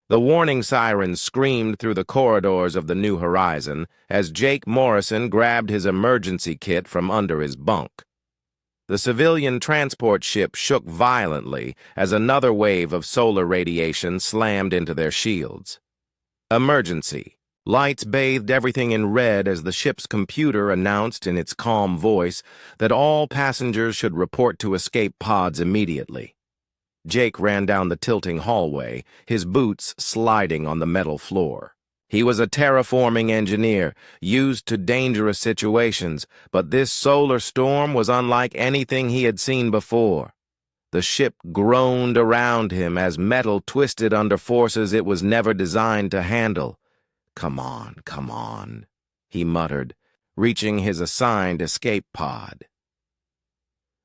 The warning sirens screamed through the corridors of the New Horizon as Jake Morrison grabbed his emergency kit from under his bunk. The civilian transport ship shook violently as another wave of solar radiation slammed into their shields. Emergency. Lights bathed everything in red as the ship's computer announced in its calm voice that all passengers should report to escape pods immediately. Jake ran down the tilting hallway, his boots sliding on the metal floor. He was a terraforming engineer, used to dangerous situations, but this solar storm was unlike anything he had seen before. The ship groaned around him as metal twisted under forces it was never designed to handle. Come on, he muttered, reaching his assigned escape pod.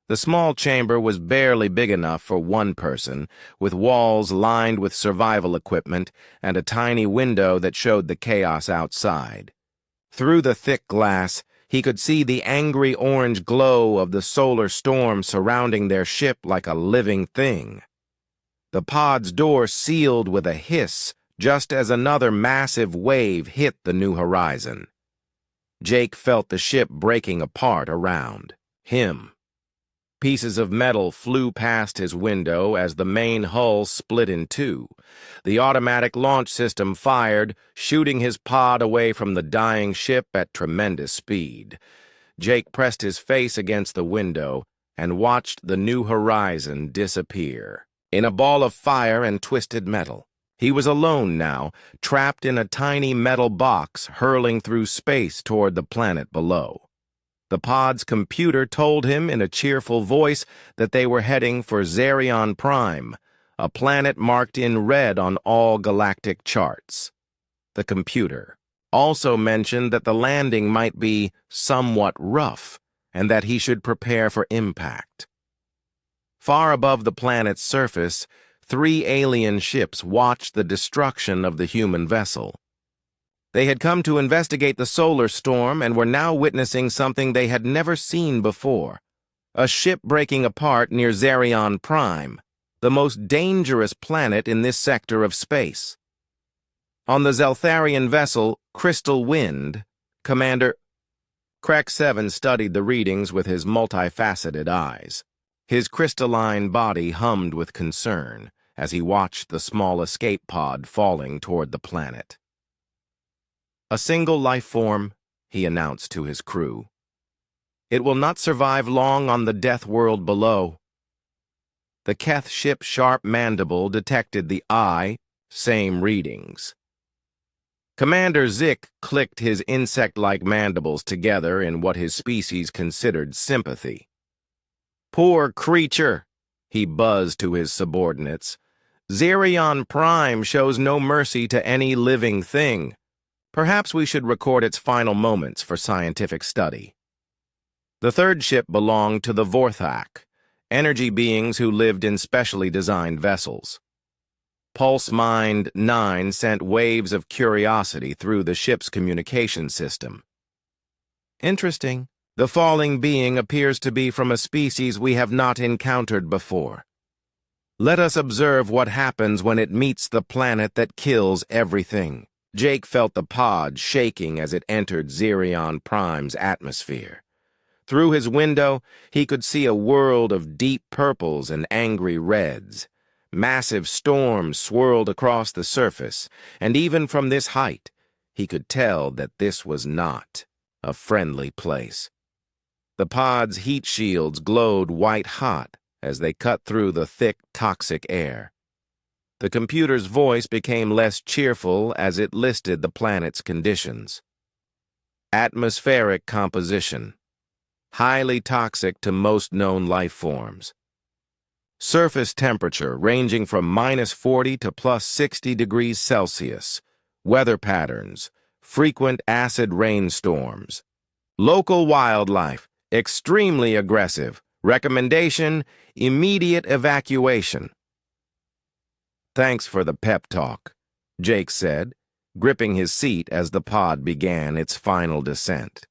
The small chamber was barely big enough for one person, with walls lined with survival equipment and a tiny window that showed the chaos outside. Through the thick glass, he could see the angry orange glow of the solar storm surrounding their ship like a living thing. The pod's door sealed with a hiss just as another massive wave hit the New Horizon. Jake felt the ship breaking apart around him. Pieces of metal flew past his window as the main hull split in two. The automatic launch system fired, shooting his pod away from the dying ship at tremendous speed. Jake pressed his face against the window and watched the New Horizon disappear in a ball of fire and twisted metal. He was alone now, trapped in a tiny metal box hurling through space toward the planet below. The pod's computer told him in a cheerful voice that they were heading for Xerion Prime, a planet marked in red on all galactic charts. The computer also mentioned that the landing might be somewhat rough and that he should prepare for impact. Far above the planet's surface, 3 alien ships watched the destruction of the human vessel. They had come to investigate the solar storm and were now witnessing something they had never seen before. A ship breaking apart near Xerion Prime, the most dangerous planet in this sector of space. On the Zeltharian vessel, Crystal Wind, Commander Crack 7 studied the readings with his multifaceted eyes. His crystalline body hummed with concern as he watched the small escape pod falling toward the planet. A single life form, he announced to his crew. It will not survive long on the deathworld below. The Keth ship's sharp mandible detected the same readings. Commander Zick clicked his insect-like mandibles together in what his species considered sympathy. Poor creature, he buzzed to his subordinates. Xerion Prime shows no mercy to any living thing. Perhaps we should record its final moments for scientific study. The third ship belonged to the Vorthak, energy beings who lived in specially designed vessels. Pulse Mind 9 sent waves of curiosity through the ship's communication system. Interesting. The falling being appears to be from a species we have not encountered before. Let us observe what happens when it meets the planet that kills everything. Jake felt the pod shaking as it entered Xerion Prime's atmosphere. Through his window, he could see a world of deep purples and angry reds. Massive storms swirled across the surface, and even from this height, he could tell that this was not a friendly place. The pod's heat shields glowed white-hot as they cut through the thick, toxic air. The computer's voice became less cheerful as it listed the planet's conditions. Atmospheric composition. Highly toxic to most known life forms. Surface temperature ranging from -40 to +60 degrees Celsius. Weather patterns. Frequent acid rainstorms. Local wildlife. Extremely aggressive. Recommendation: immediate evacuation. Thanks for the pep talk, Jake said, gripping his seat as the pod began its final descent.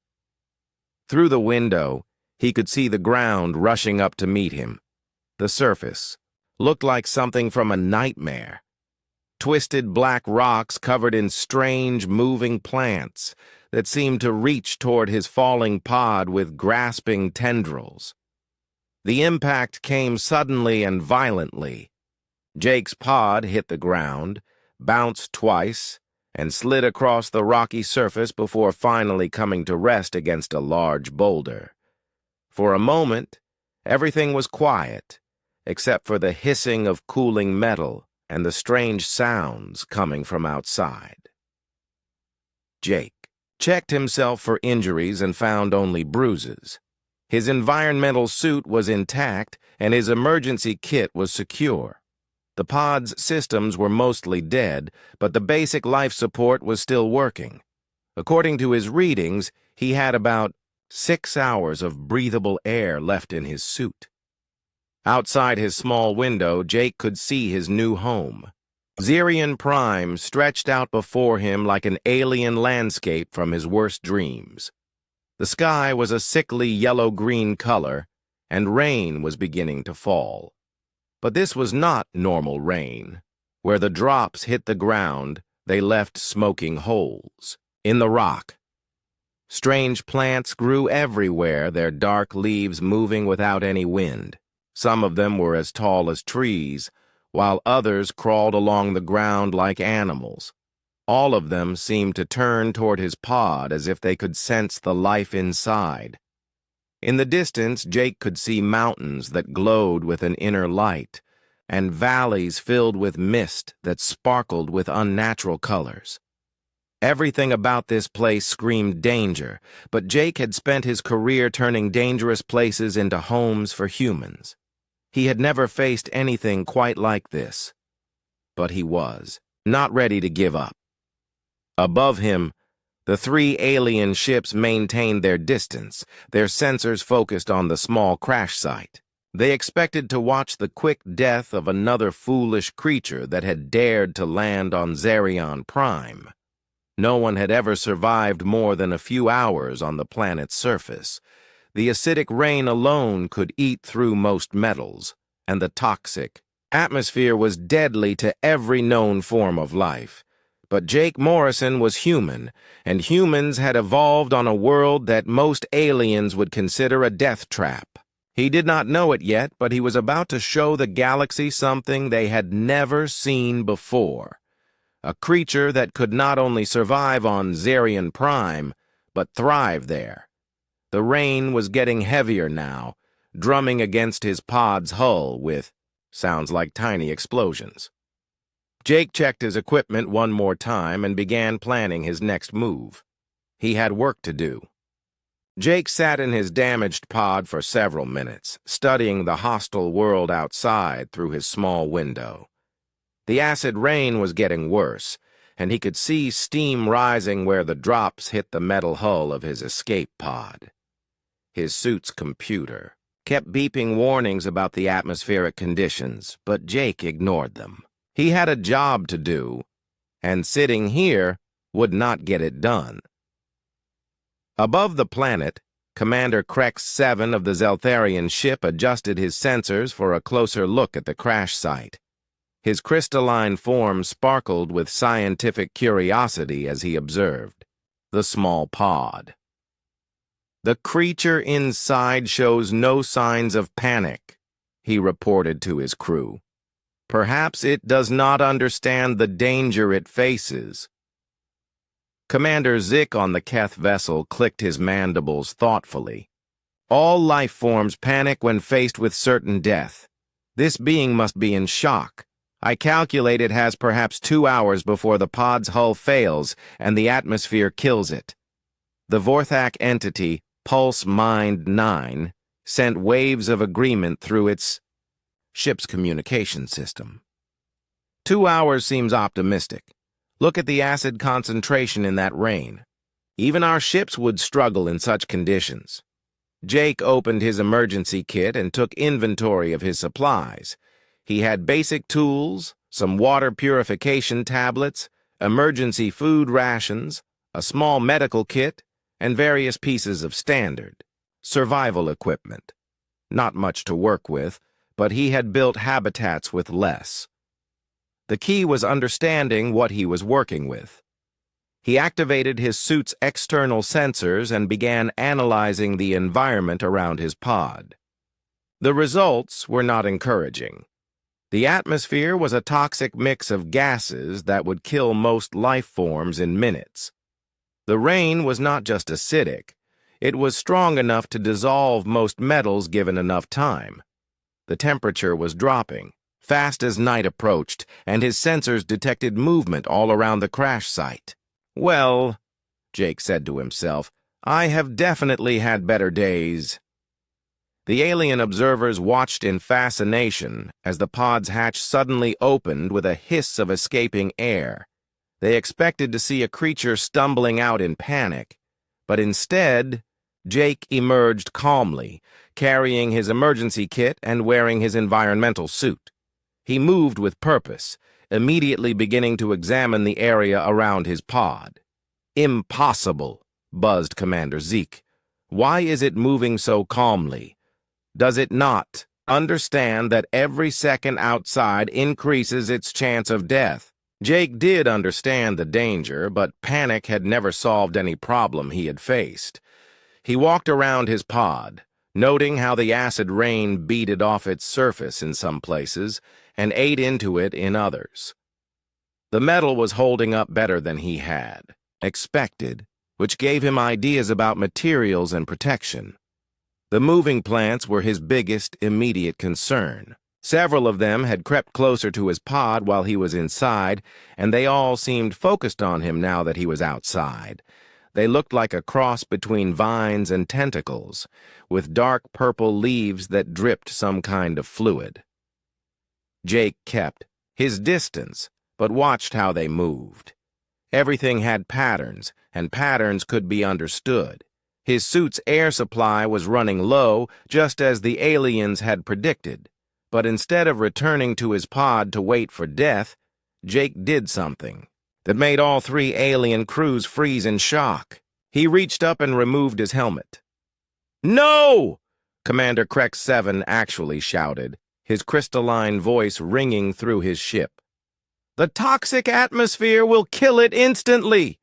Through the window, he could see the ground rushing up to meet him. The surface looked like something from a nightmare. twisted black rocks covered in strange, moving plants that seemed to reach toward his falling pod with grasping tendrils. The impact came suddenly and violently. Jake's pod hit the ground, bounced twice, and slid across the rocky surface before finally coming to rest against a large boulder. For a moment, everything was quiet, except for the hissing of cooling metal and the strange sounds coming from outside. Jake checked himself for injuries and found only bruises. His environmental suit was intact and his emergency kit was secure. The pod's systems were mostly dead, but the basic life support was still working. According to his readings, he had about 6 hours of breathable air left in his suit. Outside his small window, Jake could see his new home. Zerion Prime stretched out before him like an alien landscape from his worst dreams. The sky was a sickly yellow-green color, and rain was beginning to fall. But this was not normal rain. Where the drops hit the ground, they left smoking holes in the rock. Strange plants grew everywhere, their dark leaves moving without any wind. Some of them were as tall as trees, while others crawled along the ground like animals. All of them seemed to turn toward his pod as if they could sense the life inside. In the distance, Jake could see mountains that glowed with an inner light, and valleys filled with mist that sparkled with unnatural colors. Everything about this place screamed danger, but Jake had spent his career turning dangerous places into homes for humans. He had never faced anything quite like this. But he was not ready to give up. Above him, the 3 alien ships maintained their distance, their sensors focused on the small crash site. They expected to watch the quick death of another foolish creature that had dared to land on Zerion Prime. No one had ever survived more than a few hours on the planet's surface. The acidic rain alone could eat through most metals, and the toxic atmosphere was deadly to every known form of life. But Jake Morrison was human, and humans had evolved on a world that most aliens would consider a death trap. He did not know it yet, but he was about to show the galaxy something they had never seen before. A creature that could not only survive on Zerion Prime, but thrive there. The rain was getting heavier now, drumming against his pod's hull with sounds like tiny explosions. Jake checked his equipment one more time and began planning his next move. He had work to do. Jake sat in his damaged pod for several minutes, studying the hostile world outside through his small window. The acid rain was getting worse, and he could see steam rising where the drops hit the metal hull of his escape pod. His suit's computer kept beeping warnings about the atmospheric conditions, but Jake ignored them. He had a job to do, and sitting here would not get it done. Above the planet, Commander Krex 7 of the Zeltharian ship adjusted his sensors for a closer look at the crash site. His crystalline form sparkled with scientific curiosity as he observed the small pod. "The creature inside shows no signs of panic," he reported to his crew. "Perhaps it does not understand the danger it faces." Commander Zik on the Keth vessel clicked his mandibles thoughtfully. "All life forms panic when faced with certain death. This being must be in shock. I calculate it has perhaps 2 hours before the pod's hull fails and the atmosphere kills it." The Vorthak entity, Pulse Mind 9, sent waves of agreement through its ship's communication system. 2 hours seems optimistic. Look at the acid concentration in that rain. Even our ships would struggle in such conditions. Jake opened his emergency kit and took inventory of his supplies. He had basic tools, some water purification tablets, emergency food rations, a small medical kit, and various pieces of standard survival equipment. Not much to work with, but he had built habitats with less. The key was understanding what he was working with. He activated his suit's external sensors and began analyzing the environment around his pod. The results were not encouraging. The atmosphere was a toxic mix of gases that would kill most life forms in minutes. The rain was not just acidic, it was strong enough to dissolve most metals given enough time. The temperature was dropping, fast as night approached, and his sensors detected movement all around the crash site. "Well," Jake said to himself, "I have definitely had better days." The alien observers watched in fascination as the pod's hatch suddenly opened with a hiss of escaping air. They expected to see a creature stumbling out in panic, but instead, Jake emerged calmly, carrying his emergency kit and wearing his environmental suit. He moved with purpose, immediately beginning to examine the area around his pod. "Impossible," buzzed Commander Zeke. "Why is it moving so calmly? Does it not understand that every second outside increases its chance of death?" Jake did understand the danger, but panic had never solved any problem he had faced. He walked around his pod, noting how the acid rain beaded off its surface in some places and ate into it in others. The metal was holding up better than he had expected, which gave him ideas about materials and protection. The moving plants were his biggest immediate concern. Several of them had crept closer to his pod while he was inside, and they all seemed focused on him now that he was outside. They looked like a cross between vines and tentacles, with dark purple leaves that dripped some kind of fluid. Jake kept his distance, but watched how they moved. Everything had patterns, and patterns could be understood. His suit's air supply was running low, just as the aliens had predicted. But instead of returning to his pod to wait for death, Jake did something that made all three alien crews freeze in shock. He reached up and removed his helmet. "No!" Commander Krex 7 actually shouted, his crystalline voice ringing through his ship. "The toxic atmosphere will kill it instantly!"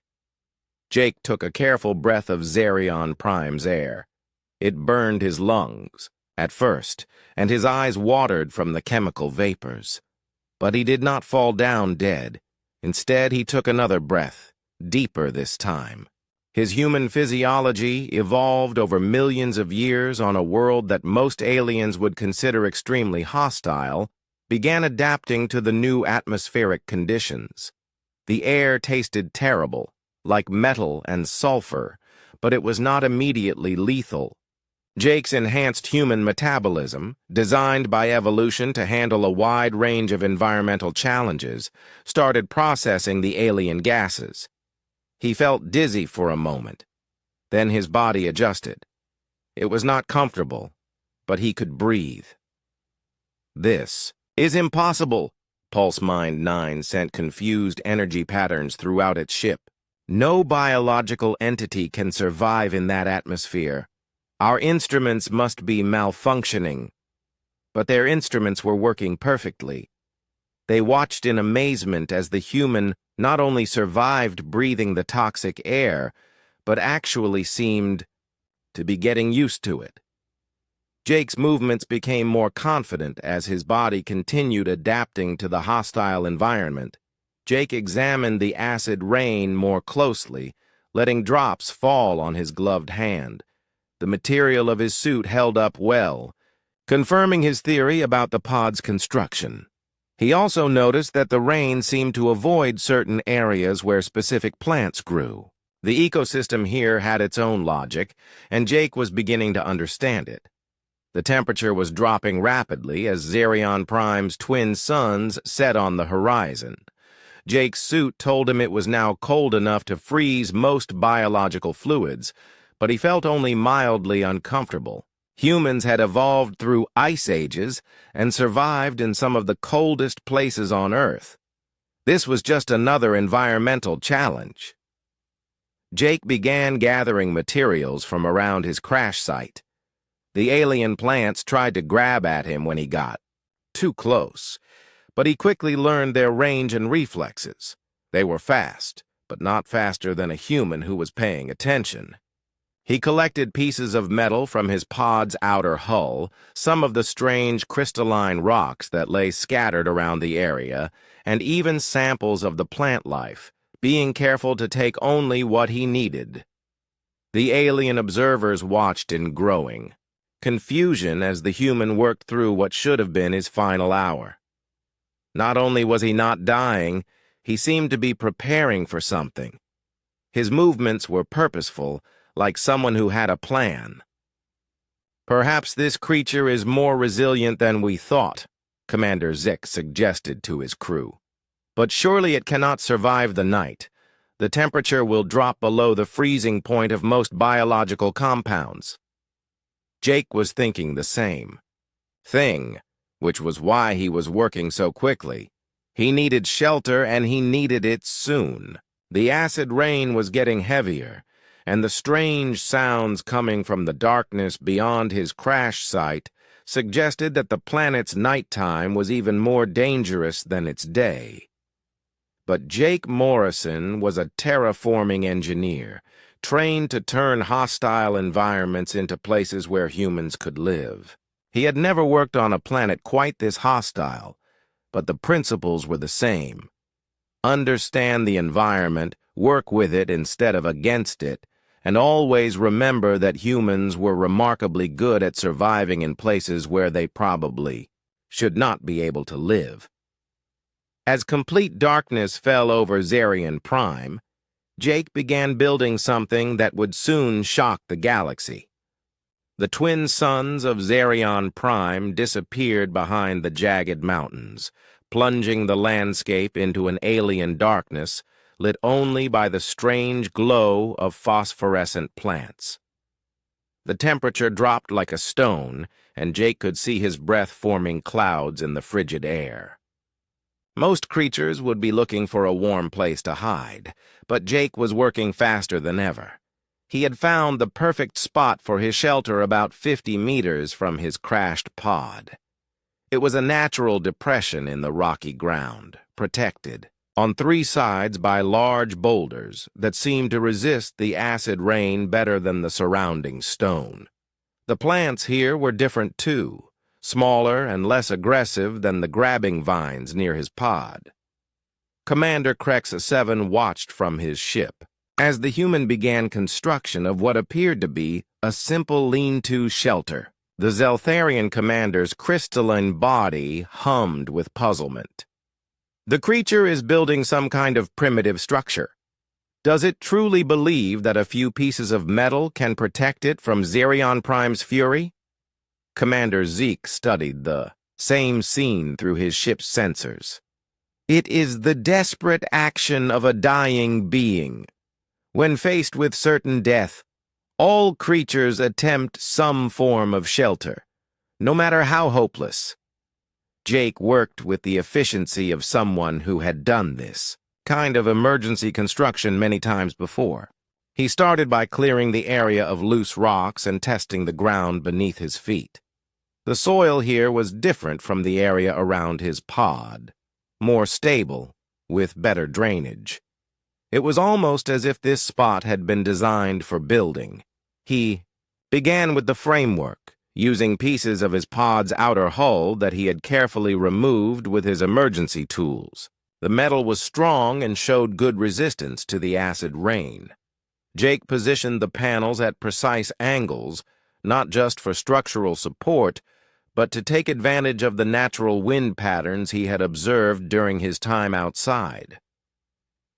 Jake took a careful breath of Zerion Prime's air. It burned his lungs, at first, and his eyes watered from the chemical vapors. But he did not fall down dead. Instead, he took another breath, deeper this time. His human physiology, evolved over millions of years on a world that most aliens would consider extremely hostile, began adapting to the new atmospheric conditions. The air tasted terrible, like metal and sulfur, but it was not immediately lethal. Jake's enhanced human metabolism, designed by evolution to handle a wide range of environmental challenges, started processing the alien gases. He felt dizzy for a moment. Then his body adjusted. It was not comfortable, but he could breathe. "This is impossible," Pulse Mind 9 sent confused energy patterns throughout its ship. "No biological entity can survive in that atmosphere. Our instruments must be malfunctioning." But their instruments were working perfectly. They watched in amazement as the human not only survived breathing the toxic air, but actually seemed to be getting used to it. Jake's movements became more confident as his body continued adapting to the hostile environment. Jake examined the acid rain more closely, letting drops fall on his gloved hand. The material of his suit held up well, confirming his theory about the pod's construction. He also noticed that the rain seemed to avoid certain areas where specific plants grew. The ecosystem here had its own logic, and Jake was beginning to understand it. The temperature was dropping rapidly as Zerion Prime's twin suns set on the horizon. Jake's suit told him it was now cold enough to freeze most biological fluids, but he felt only mildly uncomfortable. Humans had evolved through ice ages and survived in some of the coldest places on Earth. This was just another environmental challenge. Jake began gathering materials from around his crash site. The alien plants tried to grab at him when he got too close, but he quickly learned their range and reflexes. They were fast, but not faster than a human who was paying attention. He collected pieces of metal from his pod's outer hull, some of the strange crystalline rocks that lay scattered around the area, and even samples of the plant life, being careful to take only what he needed. The alien observers watched in growing confusion as the human worked through what should have been his final hour. Not only was he not dying, he seemed to be preparing for something. His movements were purposeful, like someone who had a plan. "Perhaps this creature is more resilient than we thought," Commander Zick suggested to his crew. "But surely it cannot survive the night. The temperature will drop below the freezing point of most biological compounds." Jake was thinking the same thing, which was why he was working so quickly. He needed shelter, and he needed it soon. The acid rain was getting heavier, and the strange sounds coming from the darkness beyond his crash site suggested that the planet's nighttime was even more dangerous than its day. But Jake Morrison was a terraforming engineer, trained to turn hostile environments into places where humans could live. He had never worked on a planet quite this hostile, but the principles were the same. Understand the environment, work with it instead of against it, and always remember that humans were remarkably good at surviving in places where they probably should not be able to live. As complete darkness fell over Zarian Prime, Jake began building something that would soon shock the galaxy. The twin suns of Zarion Prime disappeared behind the jagged mountains, plunging the landscape into an alien darkness lit only by the strange glow of phosphorescent plants. The temperature dropped like a stone, and Jake could see his breath forming clouds in the frigid air. Most creatures would be looking for a warm place to hide, but Jake was working faster than ever. He had found the perfect spot for his shelter about 50 meters from his crashed pod. It was a natural depression in the rocky ground, protected on three sides by large boulders that seemed to resist the acid rain better than the surrounding stone. The plants here were different too, smaller and less aggressive than the grabbing vines near his pod. Commander Krexa 7 watched from his ship as the human began construction of what appeared to be a simple lean-to shelter. The Zeltharian commander's crystalline body hummed with puzzlement. "The creature is building some kind of primitive structure. Does it truly believe that a few pieces of metal can protect it from Zarion Prime's fury?" Commander Zeke studied the same scene through his ship's sensors. "It is the desperate action of a dying being. When faced with certain death, all creatures attempt some form of shelter, no matter how hopeless." Jake worked with the efficiency of someone who had done this kind of emergency construction many times before. He started by clearing the area of loose rocks and testing the ground beneath his feet. The soil here was different from the area around his pod, more stable, with better drainage. It was almost as if this spot had been designed for building. He began with the framework, using pieces of his pod's outer hull that he had carefully removed with his emergency tools. The metal was strong and showed good resistance to the acid rain. Jake positioned the panels at precise angles, not just for structural support, but to take advantage of the natural wind patterns he had observed during his time outside.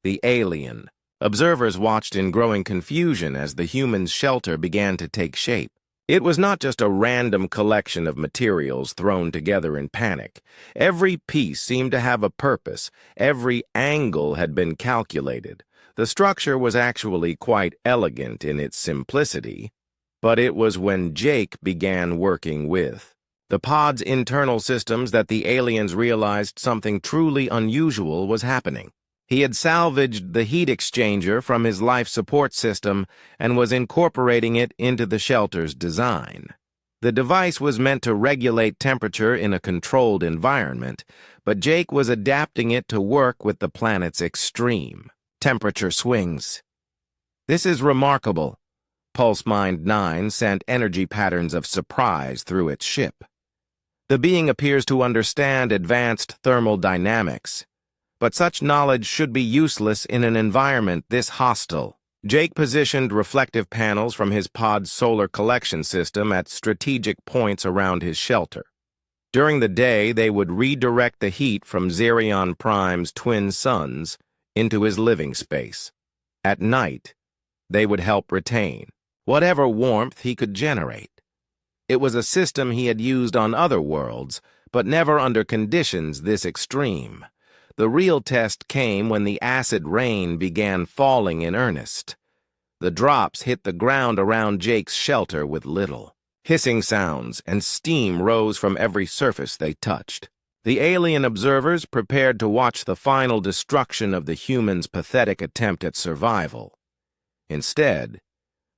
The alien. Observers watched in growing confusion as the human's shelter began to take shape. It was not just a random collection of materials thrown together in panic. Every piece seemed to have a purpose. Every angle had been calculated. The structure was actually quite elegant in its simplicity, but it was when Jake began working with the pod's internal systems that the aliens realized something truly unusual was happening. He had salvaged the heat exchanger from his life support system and was incorporating it into the shelter's design. The device was meant to regulate temperature in a controlled environment, but Jake was adapting it to work with the planet's extreme temperature swings. This is remarkable. PulseMind 9 sent energy patterns of surprise through its ship. The being appears to understand advanced thermal dynamics, but such knowledge should be useless in an environment this hostile. Jake positioned reflective panels from his pod's solar collection system at strategic points around his shelter. During the day, they would redirect the heat from Xerion Prime's twin suns into his living space. At night, they would help retain whatever warmth he could generate. It was a system he had used on other worlds, but never under conditions this extreme. The real test came when the acid rain began falling in earnest. The drops hit the ground around Jake's shelter with little hissing sounds, and steam rose from every surface they touched. The alien observers prepared to watch the final destruction of the humans' pathetic attempt at survival. Instead,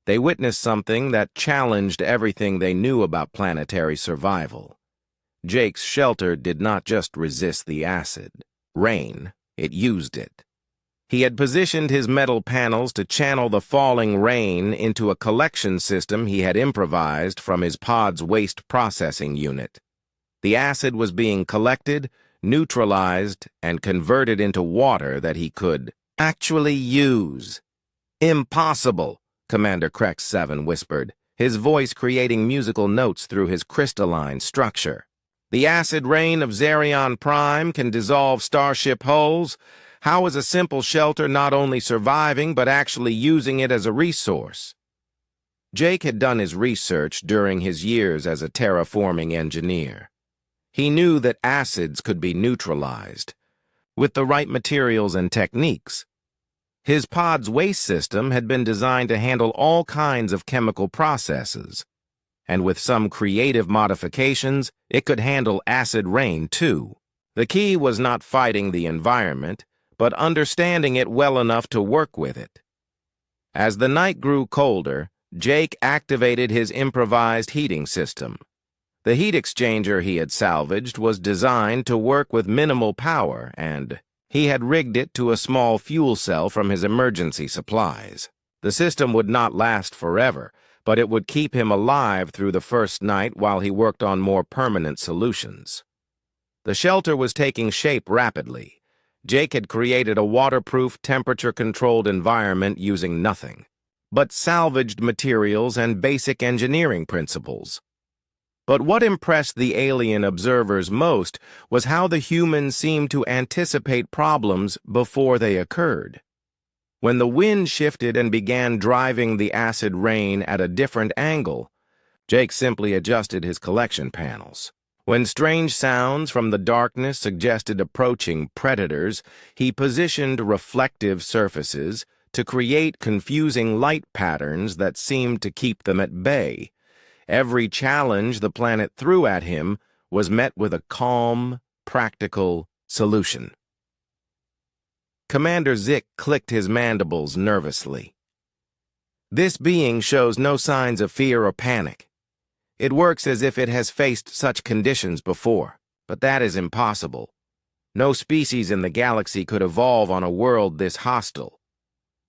they witnessed something that challenged everything they knew about planetary survival. Jake's shelter did not just resist the acid rain, it used it. He had positioned his metal panels to channel the falling rain into a collection system he had improvised from his pod's waste processing unit. The acid was being collected, neutralized, and converted into water that he could actually use. "Impossible," Commander Krex 7 whispered, his voice creating musical notes through his crystalline structure. "The acid rain of Xerion Prime can dissolve starship hulls. How is a simple shelter not only surviving but actually using it as a resource?" Jake had done his research during his years as a terraforming engineer. He knew that acids could be neutralized with the right materials and techniques. His pod's waste system had been designed to handle all kinds of chemical processes, and with some creative modifications, it could handle acid rain too. The key was not fighting the environment, but understanding it well enough to work with it. As the night grew colder, Jake activated his improvised heating system. The heat exchanger he had salvaged was designed to work with minimal power, and he had rigged it to a small fuel cell from his emergency supplies. The system would not last forever, but it would keep him alive through the first night while he worked on more permanent solutions. The shelter was taking shape rapidly. Jake had created a waterproof, temperature-controlled environment using nothing but salvaged materials and basic engineering principles. But what impressed the alien observers most was how the humans seemed to anticipate problems before they occurred. When the wind shifted and began driving the acid rain at a different angle, Jake simply adjusted his collection panels. When strange sounds from the darkness suggested approaching predators, he positioned reflective surfaces to create confusing light patterns that seemed to keep them at bay. Every challenge the planet threw at him was met with a calm, practical solution. Commander Zick clicked his mandibles nervously. "This being shows no signs of fear or panic. It works as if it has faced such conditions before, but that is impossible. No species in the galaxy could evolve on a world this hostile."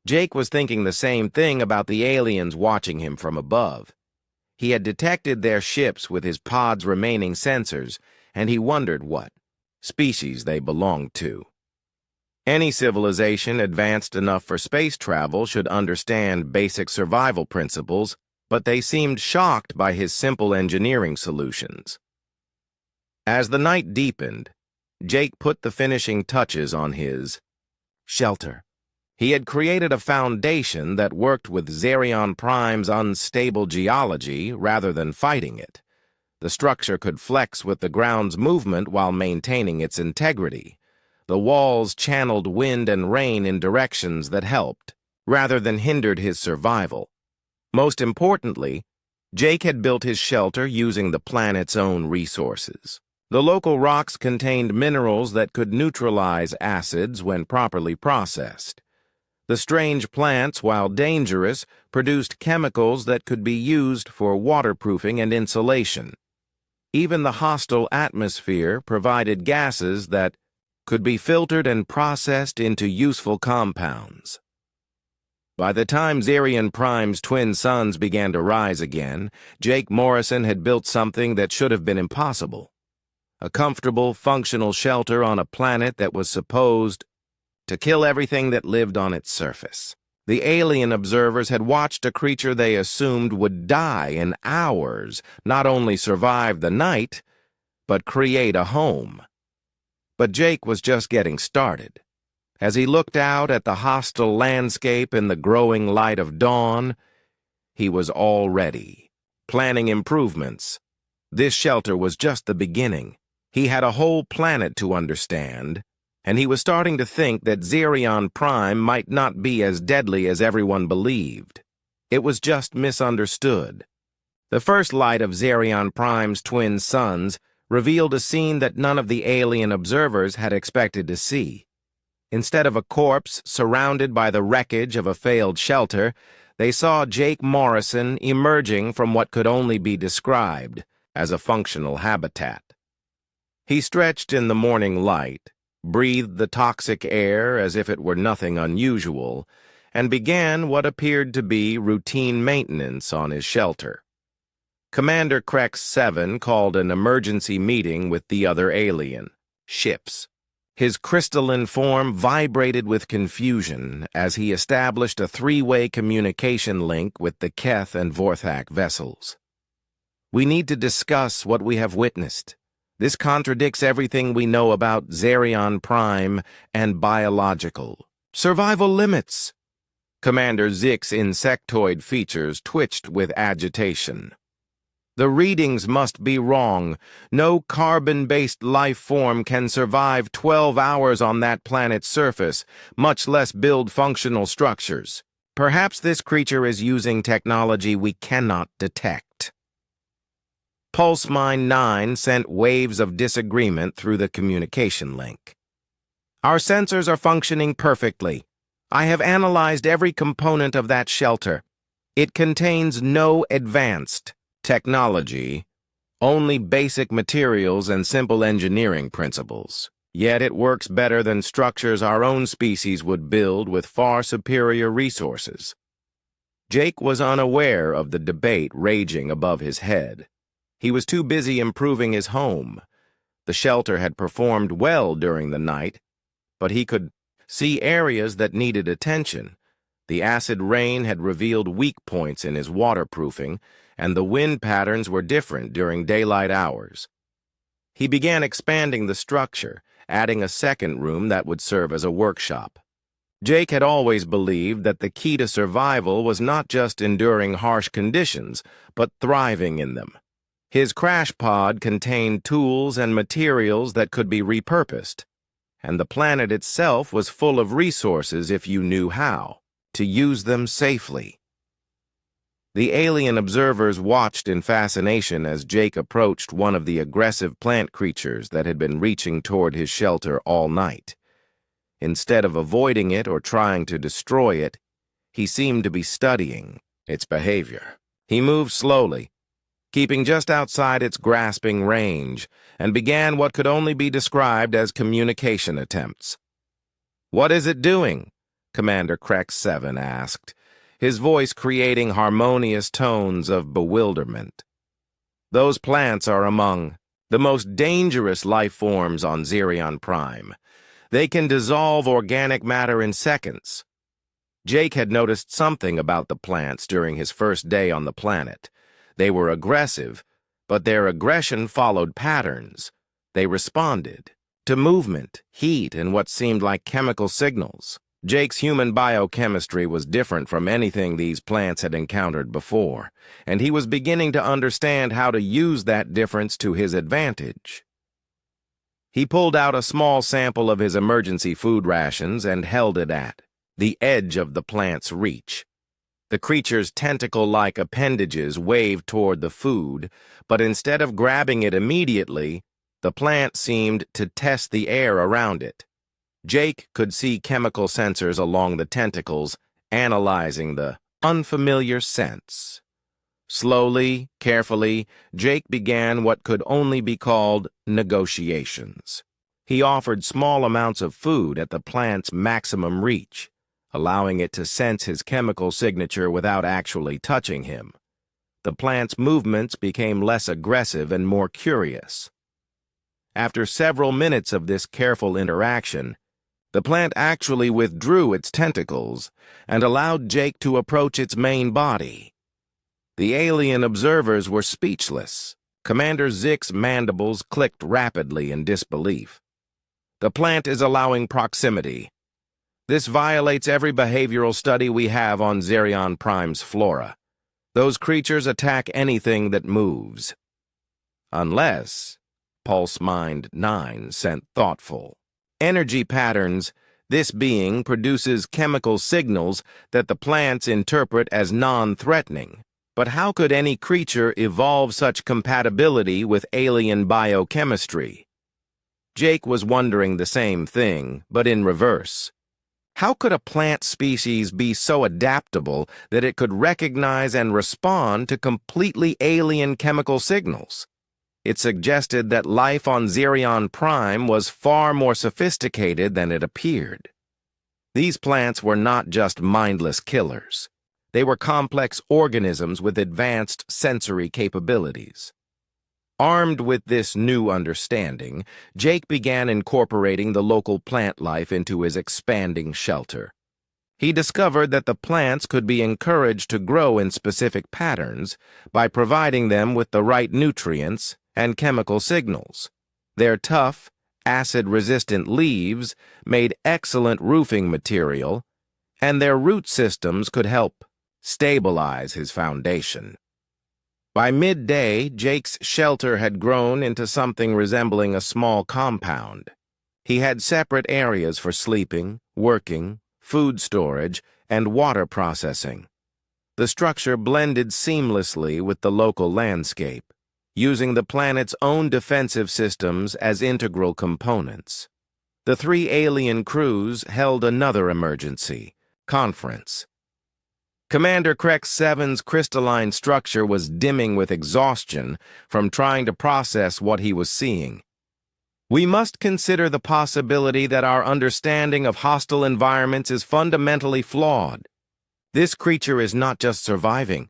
Jake was thinking the same thing about the aliens watching him from above. He had detected their ships with his pod's remaining sensors, and he wondered what species they belonged to. Any civilization advanced enough for space travel should understand basic survival principles, but they seemed shocked by his simple engineering solutions. As the night deepened, Jake put the finishing touches on his shelter. He had created a foundation that worked with Xerion Prime's unstable geology rather than fighting it. The structure could flex with the ground's movement while maintaining its integrity. The walls channeled wind and rain in directions that helped, rather than hindered his survival. Most importantly, Jake had built his shelter using the planet's own resources. The local rocks contained minerals that could neutralize acids when properly processed. The strange plants, while dangerous, produced chemicals that could be used for waterproofing and insulation. Even the hostile atmosphere provided gases that could be filtered and processed into useful compounds. By the time Xerion Prime's twin suns began to rise again, Jake Morrison had built something that should have been impossible. A comfortable, functional shelter on a planet that was supposed to kill everything that lived on its surface. The alien observers had watched a creature they assumed would die in hours, not only survive the night, but create a home. But Jake was just getting started. As he looked out at the hostile landscape in the growing light of dawn, he was already planning improvements. This shelter was just the beginning. He had a whole planet to understand, and he was starting to think that Xerion Prime might not be as deadly as everyone believed. It was just misunderstood. The first light of Xerion Prime's twin suns revealed a scene that none of the alien observers had expected to see. Instead of a corpse surrounded by the wreckage of a failed shelter, they saw Jake Morrison emerging from what could only be described as a functional habitat. He stretched in the morning light, breathed the toxic air as if it were nothing unusual, and began what appeared to be routine maintenance on his shelter. Commander Krex 7 called an emergency meeting with the other alien ships. His crystalline form vibrated with confusion as he established a three-way communication link with the Keth and Vorthak vessels. "We need to discuss what we have witnessed. This contradicts everything we know about Xerion Prime and biological survival limits." Commander Zik's insectoid features twitched with agitation. "The readings must be wrong. No carbon-based life form can survive 12 hours on that planet's surface, much less build functional structures. Perhaps this creature is using technology we cannot detect." Pulse Mine 9 sent waves of disagreement through the communication link. "Our sensors are functioning perfectly. I have analyzed every component of that shelter. It contains no advanced technology, only basic materials and simple engineering principles. Yet it works better than structures our own species would build with far superior resources." Jake was unaware of the debate raging above his head. He was too busy improving his home. The shelter had performed well during the night, but he could see areas that needed attention. The acid rain had revealed weak points in his waterproofing, and the wind patterns were different during daylight hours. He began expanding the structure, adding a second room that would serve as a workshop. Jake had always believed that the key to survival was not just enduring harsh conditions, but thriving in them. His crash pod contained tools and materials that could be repurposed, and the planet itself was full of resources if you knew how to use them safely. The alien observers watched in fascination as Jake approached one of the aggressive plant creatures that had been reaching toward his shelter all night. Instead of avoiding it or trying to destroy it, he seemed to be studying its behavior. He moved slowly, keeping just outside its grasping range, and began what could only be described as communication attempts. "What is it doing?" Commander Krex 7 asked, his voice creating harmonious tones of bewilderment. "Those plants are among the most dangerous life forms on Xerion Prime. They can dissolve organic matter in seconds." Jake had noticed something about the plants during his first day on the planet. They were aggressive, but their aggression followed patterns. They responded to movement, heat, and what seemed like chemical signals. Jake's human biochemistry was different from anything these plants had encountered before, and he was beginning to understand how to use that difference to his advantage. He pulled out a small sample of his emergency food rations and held it at the edge of the plant's reach. The creature's tentacle-like appendages waved toward the food, but instead of grabbing it immediately, the plant seemed to test the air around it. Jake could see chemical sensors along the tentacles, analyzing the unfamiliar scents. Slowly, carefully, Jake began what could only be called negotiations. He offered small amounts of food at the plant's maximum reach, allowing it to sense his chemical signature without actually touching him. The plant's movements became less aggressive and more curious. After several minutes of this careful interaction, the plant actually withdrew its tentacles and allowed Jake to approach its main body. The alien observers were speechless. Commander Zick's mandibles clicked rapidly in disbelief. The plant is allowing proximity. This violates every behavioral study we have on Xerion Prime's flora. Those creatures attack anything that moves. Unless, Pulse Mind 9 sent thoughtful. Energy patterns. This being produces chemical signals that the plants interpret as non-threatening. But how could any creature evolve such compatibility with alien biochemistry? Jake was wondering the same thing, but in reverse. How could a plant species be so adaptable that it could recognize and respond to completely alien chemical signals? It suggested that life on Xerion Prime was far more sophisticated than it appeared. These plants were not just mindless killers. They were complex organisms with advanced sensory capabilities. Armed with this new understanding, Jake began incorporating the local plant life into his expanding shelter. He discovered that the plants could be encouraged to grow in specific patterns by providing them with the right nutrients and chemical signals. Their tough, acid-resistant leaves made excellent roofing material, and their root systems could help stabilize his foundation. By midday, Jake's shelter had grown into something resembling a small compound. He had separate areas for sleeping, working, food storage, and water processing. The structure blended seamlessly with the local landscape, using the planet's own defensive systems as integral components. The three alien crews held another emergency conference. Commander Krex 7's crystalline structure was dimming with exhaustion from trying to process what he was seeing. We must consider the possibility that our understanding of hostile environments is fundamentally flawed. This creature is not just surviving.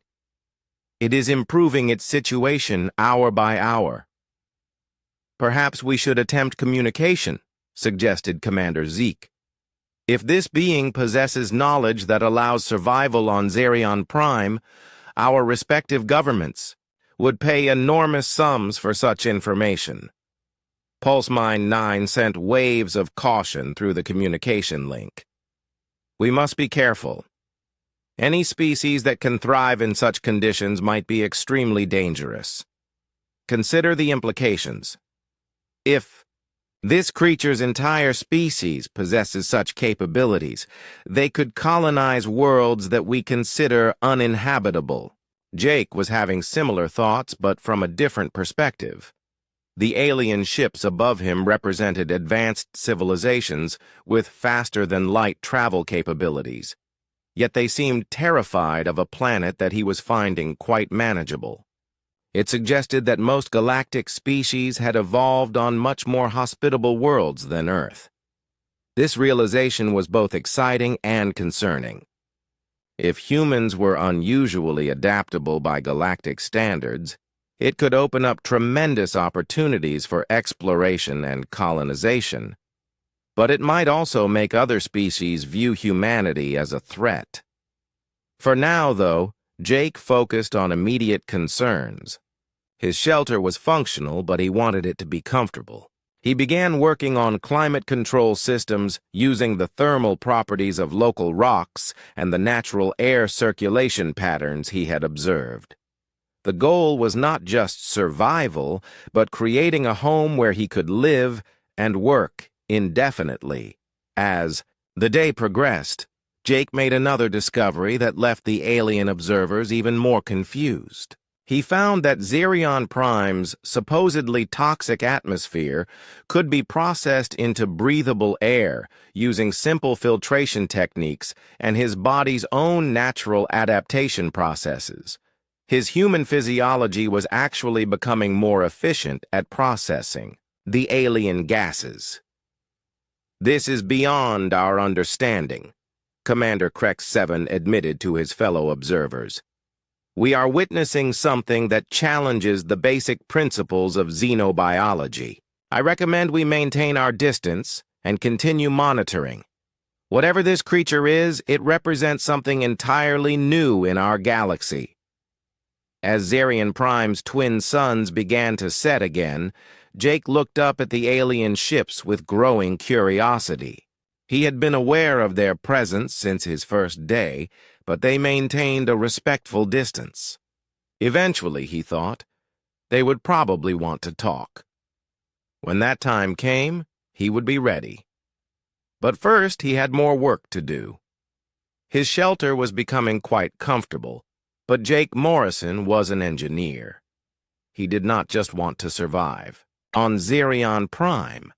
It is improving its situation hour by hour. Perhaps we should attempt communication, suggested Commander Zeke. If this being possesses knowledge that allows survival on Xerion Prime, our respective governments would pay enormous sums for such information. PulseMind 9 sent waves of caution through the communication link. We must be careful. Any species that can thrive in such conditions might be extremely dangerous. Consider the implications. If this creature's entire species possesses such capabilities, they could colonize worlds that we consider uninhabitable. Jake was having similar thoughts, but from a different perspective. The alien ships above him represented advanced civilizations with faster-than-light travel capabilities. Yet they seemed terrified of a planet that he was finding quite manageable. It suggested that most galactic species had evolved on much more hospitable worlds than Earth. This realization was both exciting and concerning. If humans were unusually adaptable by galactic standards, it could open up tremendous opportunities for exploration and colonization. But it might also make other species view humanity as a threat. For now, though, Jake focused on immediate concerns. His shelter was functional, but he wanted it to be comfortable. He began working on climate control systems using the thermal properties of local rocks and the natural air circulation patterns he had observed. The goal was not just survival, but creating a home where he could live and work indefinitely. As the day progressed, Jake made another discovery that left the alien observers even more confused. He found that Xerion Prime's supposedly toxic atmosphere could be processed into breathable air using simple filtration techniques and his body's own natural adaptation processes. His human physiology was actually becoming more efficient at processing the alien gases. "This is beyond our understanding," Commander Krex 7 admitted to his fellow observers. "We are witnessing something that challenges the basic principles of xenobiology. I recommend we maintain our distance and continue monitoring. Whatever this creature is, it represents something entirely new in our galaxy." As Xerion Prime's twin suns began to set again, Jake looked up at the alien ships with growing curiosity. He had been aware of their presence since his first day, but they maintained a respectful distance. Eventually, he thought, they would probably want to talk. When that time came, he would be ready. But first, he had more work to do. His shelter was becoming quite comfortable, but Jake Morrison was an engineer. He did not just want to survive on Xerion Prime.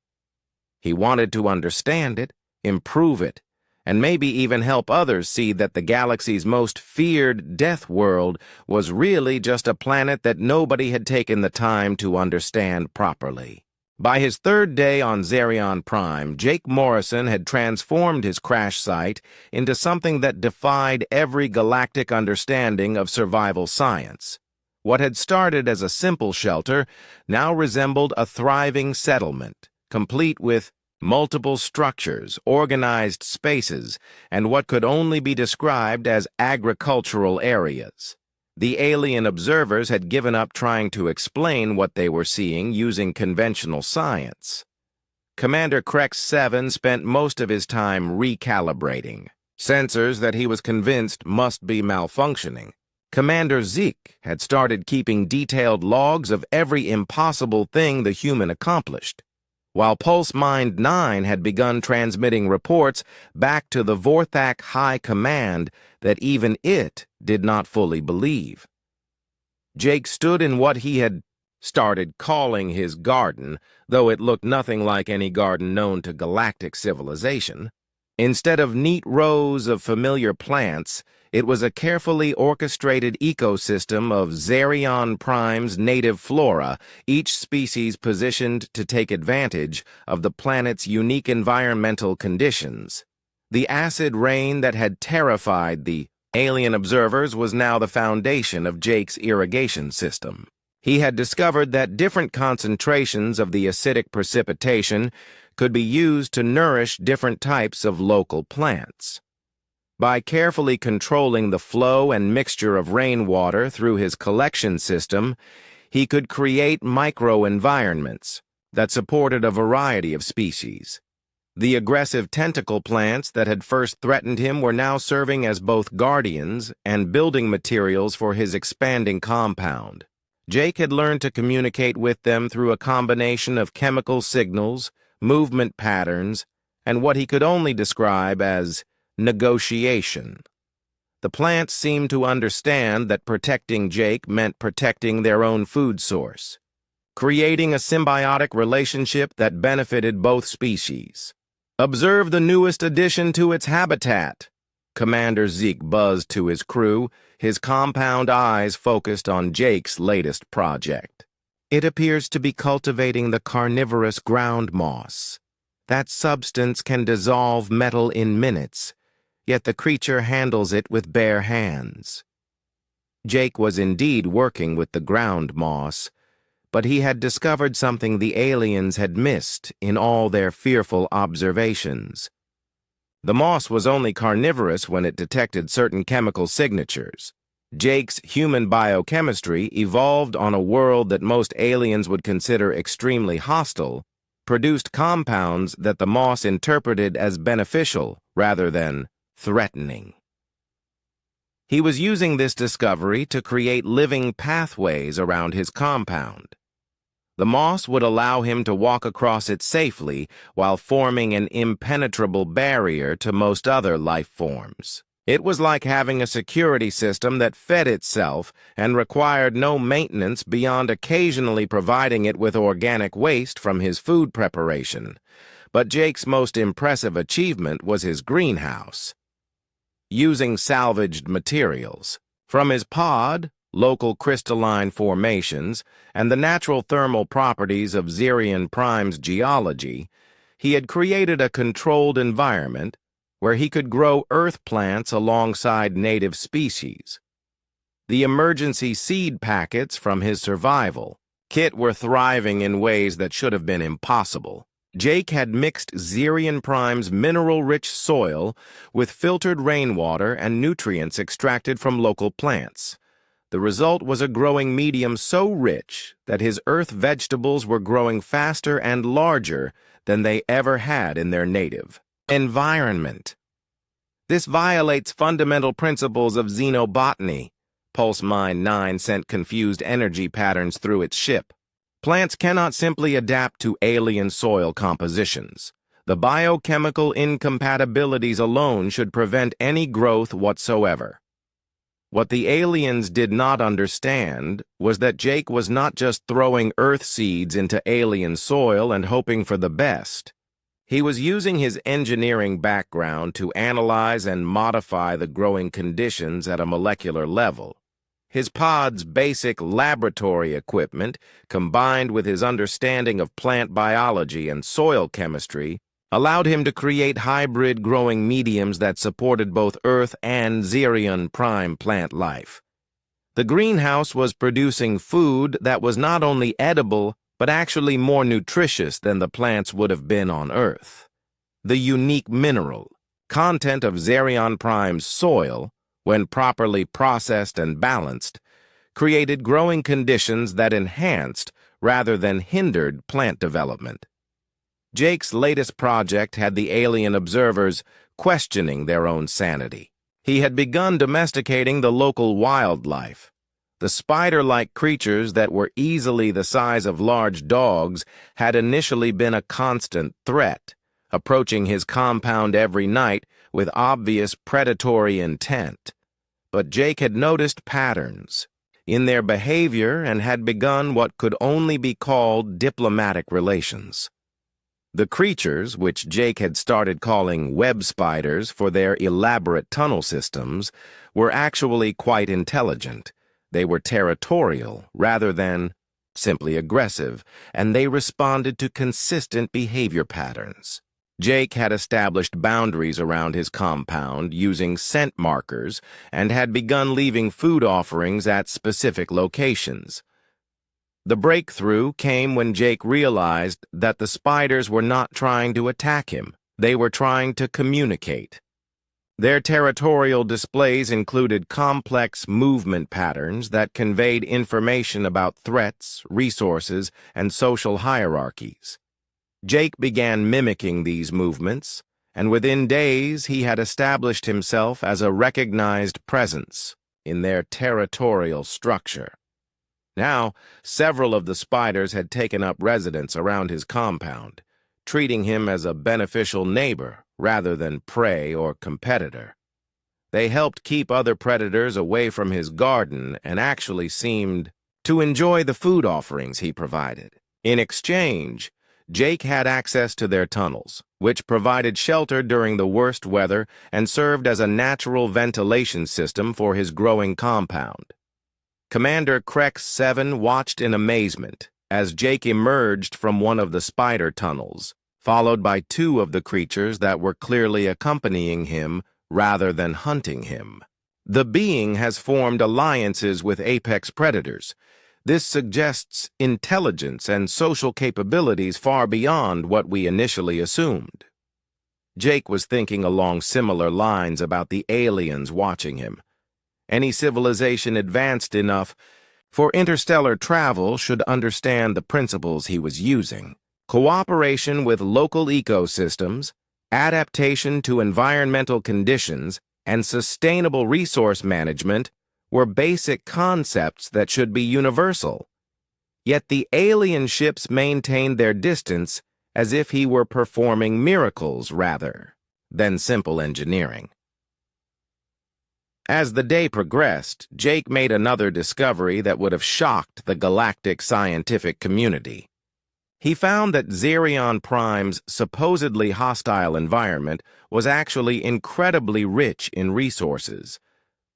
He wanted to understand it, improve it, and maybe even help others see that the galaxy's most feared Deathworld was really just a planet that nobody had taken the time to understand properly. By his third day on Xerion Prime, Jake Morrison had transformed his crash site into something that defied every galactic understanding of survival science. What had started as a simple shelter now resembled a thriving settlement, complete with multiple structures, organized spaces, and what could only be described as agricultural areas. The alien observers had given up trying to explain what they were seeing using conventional science. Commander Krex 7 spent most of his time recalibrating sensors that he was convinced must be malfunctioning. Commander Zeke had started keeping detailed logs of every impossible thing the human accomplished, while Pulse Mind 9 had begun transmitting reports back to the Vorthak High Command that even it did not fully believe. Jake stood in what he had started calling his garden, though it looked nothing like any garden known to galactic civilization. Instead of neat rows of familiar plants, it was a carefully orchestrated ecosystem of Xerion Prime's native flora, each species positioned to take advantage of the planet's unique environmental conditions. The acid rain that had terrified the alien observers was now the foundation of Jake's irrigation system. He had discovered that different concentrations of the acidic precipitation could be used to nourish different types of local plants. By carefully controlling the flow and mixture of rainwater through his collection system, he could create microenvironments that supported a variety of species. The aggressive tentacle plants that had first threatened him were now serving as both guardians and building materials for his expanding compound. Jake had learned to communicate with them through a combination of chemical signals, movement patterns, and what he could only describe as negotiation. The plants seemed to understand that protecting Jake meant protecting their own food source, creating a symbiotic relationship that benefited both species. "Observe the newest addition to its habitat," Commander Zeke buzzed to his crew, his compound eyes focused on Jake's latest project. "It appears to be cultivating the carnivorous ground moss. That substance can dissolve metal in minutes, yet the creature handles it with bare hands." Jake was indeed working with the ground moss, but he had discovered something the aliens had missed in all their fearful observations. The moss was only carnivorous when it detected certain chemical signatures. Jake's human biochemistry, evolved on a world that most aliens would consider extremely hostile, produced compounds that the moss interpreted as beneficial rather than threatening. He was using this discovery to create living pathways around his compound. The moss would allow him to walk across it safely while forming an impenetrable barrier to most other life forms. It was like having a security system that fed itself and required no maintenance beyond occasionally providing it with organic waste from his food preparation. But Jake's most impressive achievement was his greenhouse. Using salvaged materials from his pod, local crystalline formations, and the natural thermal properties of Xerion Prime's geology, he had created a controlled environment where he could grow earth plants alongside native species. The emergency seed packets from his survival kit were thriving in ways that should have been impossible. Jake had mixed Xerion Prime's mineral-rich soil with filtered rainwater and nutrients extracted from local plants. The result was a growing medium so rich that his earth vegetables were growing faster and larger than they ever had in their native environment. This violates fundamental principles of xenobotany. Pulse Mine 9 sent confused energy patterns through its ship. Plants cannot simply adapt to alien soil compositions. The biochemical incompatibilities alone should prevent any growth whatsoever. What the aliens did not understand was that Jake was not just throwing earth seeds into alien soil and hoping for the best. He was using his engineering background to analyze and modify the growing conditions at a molecular level. His pod's basic laboratory equipment, combined with his understanding of plant biology and soil chemistry, allowed him to create hybrid growing mediums that supported both Earth and Xerion Prime plant life. The greenhouse was producing food that was not only edible, but actually more nutritious than the plants would have been on Earth. The unique mineral content of Xerion Prime's soil, when properly processed and balanced, created growing conditions that enhanced rather than hindered plant development. Jake's latest project had the alien observers questioning their own sanity. He had begun domesticating the local wildlife. The spider-like creatures that were easily the size of large dogs had initially been a constant threat, approaching his compound every night with obvious predatory intent. But Jake had noticed patterns in their behavior and had begun what could only be called diplomatic relations. The creatures, which Jake had started calling web spiders for their elaborate tunnel systems, were actually quite intelligent. They were territorial rather than simply aggressive, and they responded to consistent behavior patterns. Jake had established boundaries around his compound using scent markers and had begun leaving food offerings at specific locations. The breakthrough came when Jake realized that the spiders were not trying to attack him. They were trying to communicate. Their territorial displays included complex movement patterns that conveyed information about threats, resources, and social hierarchies. Jake began mimicking these movements, and within days he had established himself as a recognized presence in their territorial structure. Now, several of the spiders had taken up residence around his compound, treating him as a beneficial neighbor rather than prey or competitor. They helped keep other predators away from his garden and actually seemed to enjoy the food offerings he provided. In exchange, Jake had access to their tunnels, which provided shelter during the worst weather and served as a natural ventilation system for his growing compound. Commander Krex 7 watched in amazement as Jake emerged from one of the spider tunnels, followed by two of the creatures that were clearly accompanying him rather than hunting him. The being has formed alliances with apex predators. This suggests intelligence and social capabilities far beyond what we initially assumed. Jake was thinking along similar lines about the aliens watching him. Any civilization advanced enough for interstellar travel should understand the principles he was using. Cooperation with local ecosystems, adaptation to environmental conditions, and sustainable resource management were basic concepts that should be universal. Yet the alien ships maintained their distance as if he were performing miracles rather than simple engineering. As the day progressed, Jake made another discovery that would have shocked the galactic scientific community. He found that Xerion Prime's supposedly hostile environment was actually incredibly rich in resources.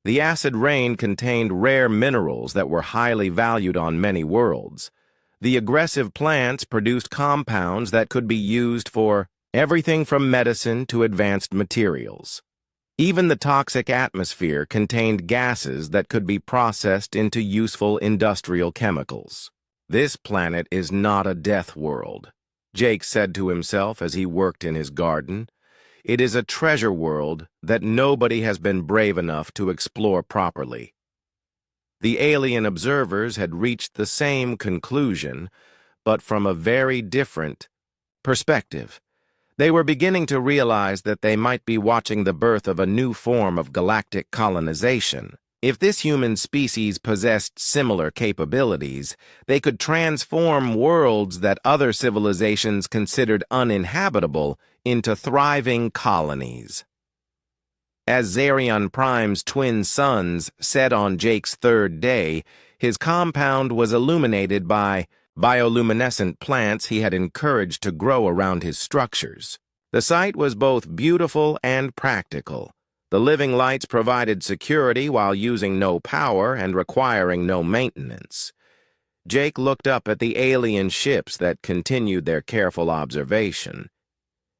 The acid rain contained rare minerals that were highly valued on many worlds. The aggressive plants produced compounds that could be used for everything from medicine to advanced materials. Even the toxic atmosphere contained gases that could be processed into useful industrial chemicals. "This planet is not a death world," Jake said to himself as he worked in his garden. "It is a treasure world that nobody has been brave enough to explore properly." The alien observers had reached the same conclusion, but from a very different perspective. They were beginning to realize that they might be watching the birth of a new form of galactic colonization. If this human species possessed similar capabilities, they could transform worlds that other civilizations considered uninhabitable into thriving colonies. As Xerion Prime's twin suns set on Jake's third day, his compound was illuminated by bioluminescent plants he had encouraged to grow around his structures. The site was both beautiful and practical. The living lights provided security while using no power and requiring no maintenance. Jake looked up at the alien ships that continued their careful observation.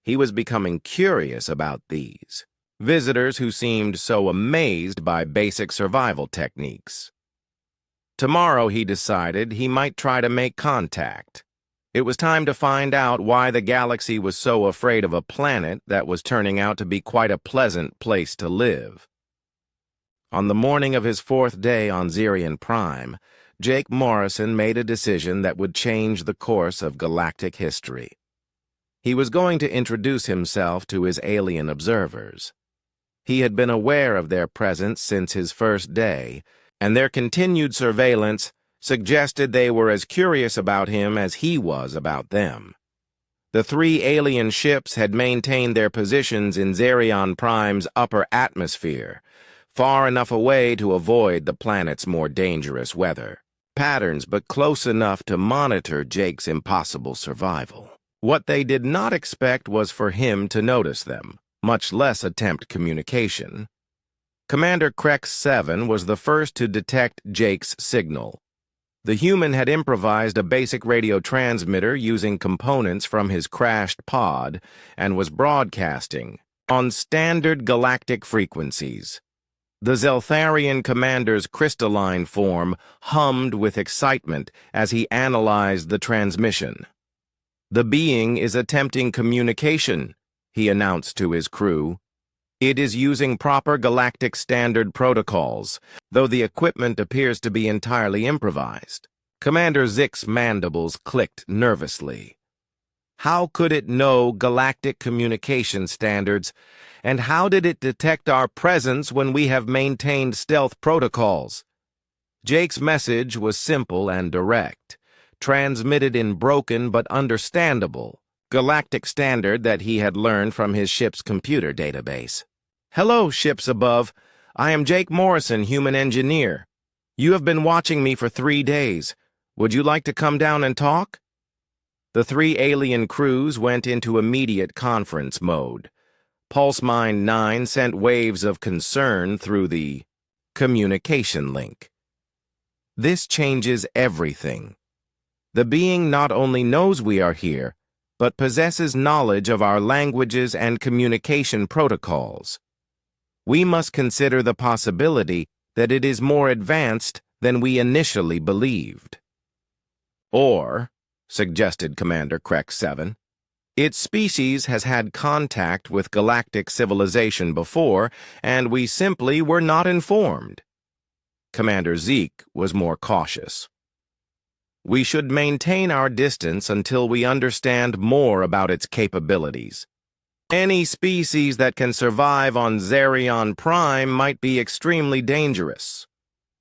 He was becoming curious about these visitors who seemed so amazed by basic survival techniques. Tomorrow, he decided, he might try to make contact. It was time to find out why the galaxy was so afraid of a planet that was turning out to be quite a pleasant place to live. On the morning of his fourth day on Xerion Prime, Jake Morrison made a decision that would change the course of galactic history. He was going to introduce himself to his alien observers. He had been aware of their presence since his first day, and their continued surveillance suggested they were as curious about him as he was about them. The three alien ships had maintained their positions in Xerion Prime's upper atmosphere, far enough away to avoid the planet's more dangerous weather patterns, but close enough to monitor Jake's impossible survival. What they did not expect was for him to notice them, much less attempt communication. Commander Krex 7 was the first to detect Jake's signal. The human had improvised a basic radio transmitter using components from his crashed pod and was broadcasting on standard galactic frequencies. The Zeltharian commander's crystalline form hummed with excitement as he analyzed the transmission. "The being is attempting communication," he announced to his crew. "It is using proper galactic standard protocols, though the equipment appears to be entirely improvised." Commander Zik's mandibles clicked nervously. How could it know galactic communication standards, and how did it detect our presence when we have maintained stealth protocols? Jake's message was simple and direct, transmitted in broken but understandable galactic standard that he had learned from his ship's computer database. "Hello, ships above. I am Jake Morrison, human engineer. You have been watching me for 3 days. Would you like to come down and talk?" The three alien crews went into immediate conference mode. PulseMind 9 sent waves of concern through the communication link. "This changes everything. The being not only knows we are here, but possesses knowledge of our languages and communication protocols. We must consider the possibility that it is more advanced than we initially believed." "Or," suggested Commander Krex 7, "its species has had contact with galactic civilization before, and we simply were not informed." Commander Zik was more cautious. "We should maintain our distance until we understand more about its capabilities. Any species that can survive on Xerion Prime might be extremely dangerous."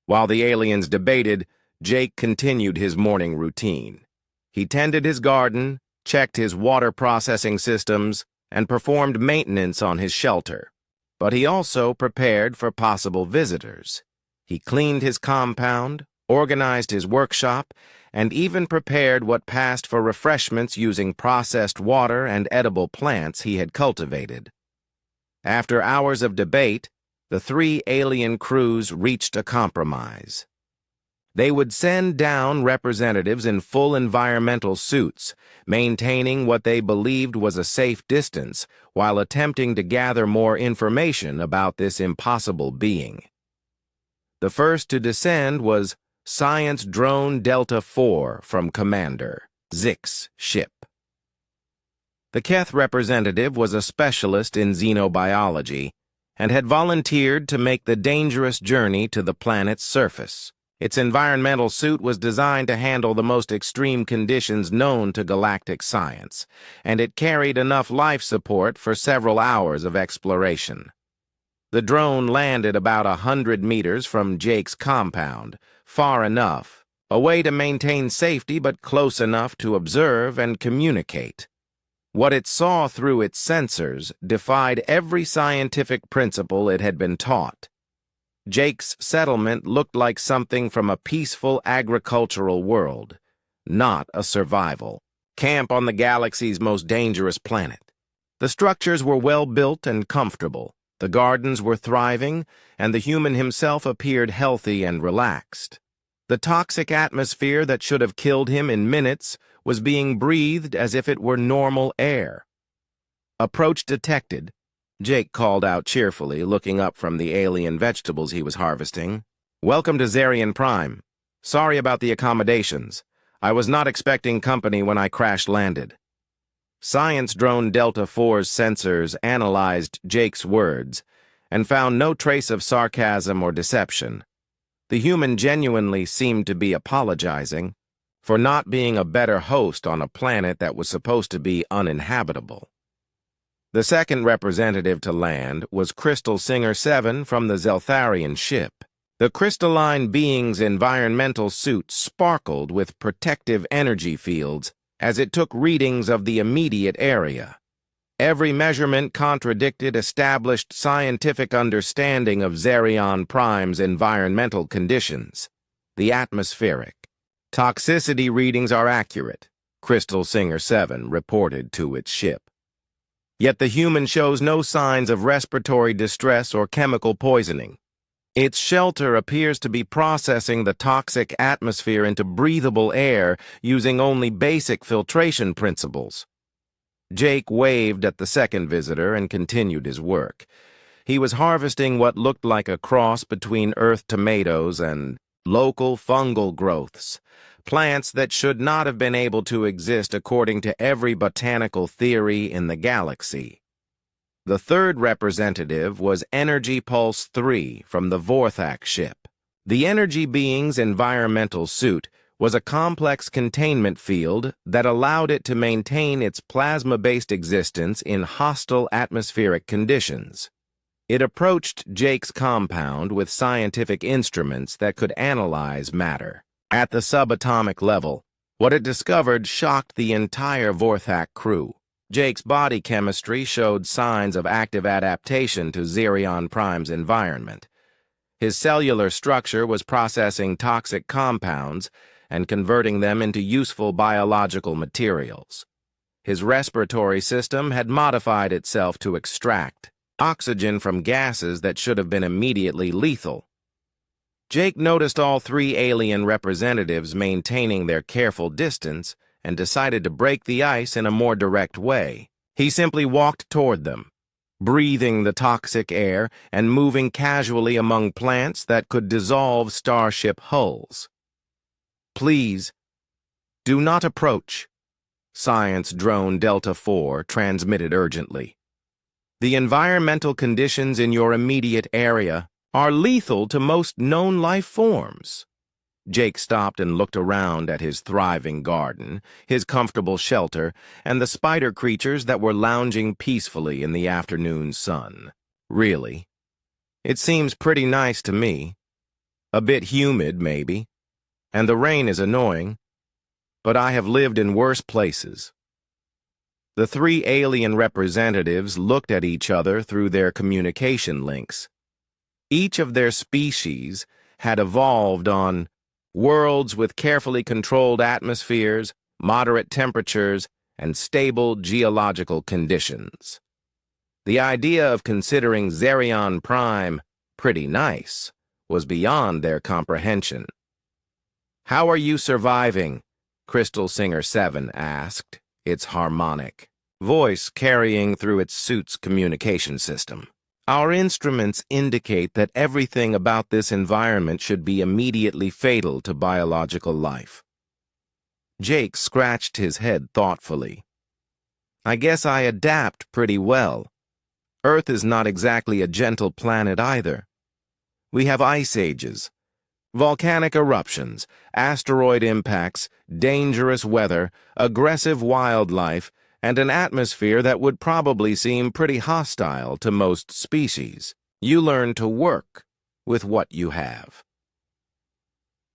While the aliens debated, Jake continued his morning routine. He tended his garden, checked his water processing systems, and performed maintenance on his shelter. but he also prepared for possible visitors. He cleaned his compound, organized his workshop, and even prepared what passed for refreshments using processed water and edible plants he had cultivated. After hours of debate, the three alien crews reached a compromise. They would send down representatives in full environmental suits, maintaining what they believed was a safe distance while attempting to gather more information about this impossible being. The first to descend was Science Drone Delta 4 from Commander Zix's ship. The Keth representative was a specialist in xenobiology and had volunteered to make the dangerous journey to the planet's surface. Its environmental suit was designed to handle the most extreme conditions known to galactic science, and it carried enough life support for several hours of exploration. The drone landed about 100 meters from Jake's compound, far enough, away to maintain safety but close enough to observe and communicate. What it saw through its sensors defied every scientific principle it had been taught. Jake's settlement looked like something from a peaceful agricultural world, not a survival camp on the galaxy's most dangerous planet. The structures were well built and comfortable, the gardens were thriving, and the human himself appeared healthy and relaxed. The toxic atmosphere that should have killed him in minutes was being breathed as if it were normal air. Approach detected, Jake called out cheerfully, looking up from the alien vegetables he was harvesting. "Welcome to Zarian Prime. Sorry about the accommodations. I was not expecting company when I crash-landed." Science Drone Delta 4's sensors analyzed Jake's words and found no trace of sarcasm or deception. The human genuinely seemed to be apologizing for not being a better host on a planet that was supposed to be uninhabitable. The second representative to land was Crystal Singer 7 from the Zeltharian ship. The crystalline being's environmental suit sparkled with protective energy fields as it took readings of the immediate area. Every measurement contradicted established scientific understanding of Zarion Prime's environmental conditions. The atmospheric toxicity readings are accurate, Crystal Singer 7 reported to its ship. Yet the human shows no signs of respiratory distress or chemical poisoning. Its shelter appears to be processing the toxic atmosphere into breathable air using only basic filtration principles. Jake waved at the second visitor and continued his work. He was harvesting what looked like a cross between earth tomatoes and local fungal growths, plants that should not have been able to exist according to every botanical theory in the galaxy. The third representative was Energy Pulse 3 from the Vorthak ship. The energy being's environmental suit was a complex containment field that allowed it to maintain its plasma-based existence in hostile atmospheric conditions. It approached Jake's compound with scientific instruments that could analyze matter. At the subatomic level, what it discovered shocked the entire Vorthak crew. Jake's body chemistry showed signs of active adaptation to Zarion Prime's environment. His cellular structure was processing toxic compounds and converting them into useful biological materials. His respiratory system had modified itself to extract oxygen from gases that should have been immediately lethal. Jake noticed all three alien representatives maintaining their careful distance and decided to break the ice in a more direct way. He simply walked toward them, breathing the toxic air and moving casually among plants that could dissolve starship hulls. "Please, do not approach," Science Drone Delta 4 transmitted urgently. "The environmental conditions in your immediate area are lethal to most known life forms." Jake stopped and looked around at his thriving garden, his comfortable shelter, and the spider creatures that were lounging peacefully in the afternoon sun. "Really? It seems pretty nice to me. A bit humid, maybe, and the rain is annoying, but I have lived in worse places." The three alien representatives looked at each other through their communication links. Each of their species had evolved on worlds with carefully controlled atmospheres, moderate temperatures, and stable geological conditions. The idea of considering Xerion Prime pretty nice was beyond their comprehension. "How are you surviving?" Crystal Singer 7 asked, its harmonic voice carrying through its suit's communication system. "Our instruments indicate that everything about this environment should be immediately fatal to biological life." Jake scratched his head thoughtfully. "I guess I adapt pretty well. Earth is not exactly a gentle planet either. We have ice ages, volcanic eruptions, asteroid impacts, dangerous weather, aggressive wildlife, and an atmosphere that would probably seem pretty hostile to most species. You learn to work with what you have."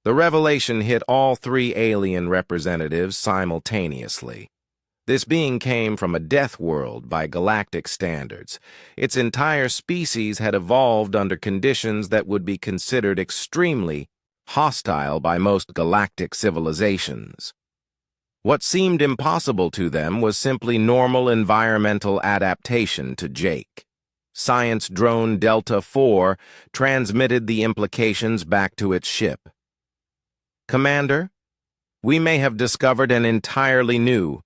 The revelation hit all three alien representatives simultaneously. This being came from a death world by galactic standards. Its entire species had evolved under conditions that would be considered extremely hostile by most galactic civilizations. What seemed impossible to them was simply normal environmental adaptation to Jake. Science drone Delta 4 transmitted the implications back to its ship. "Commander, we may have discovered an entirely new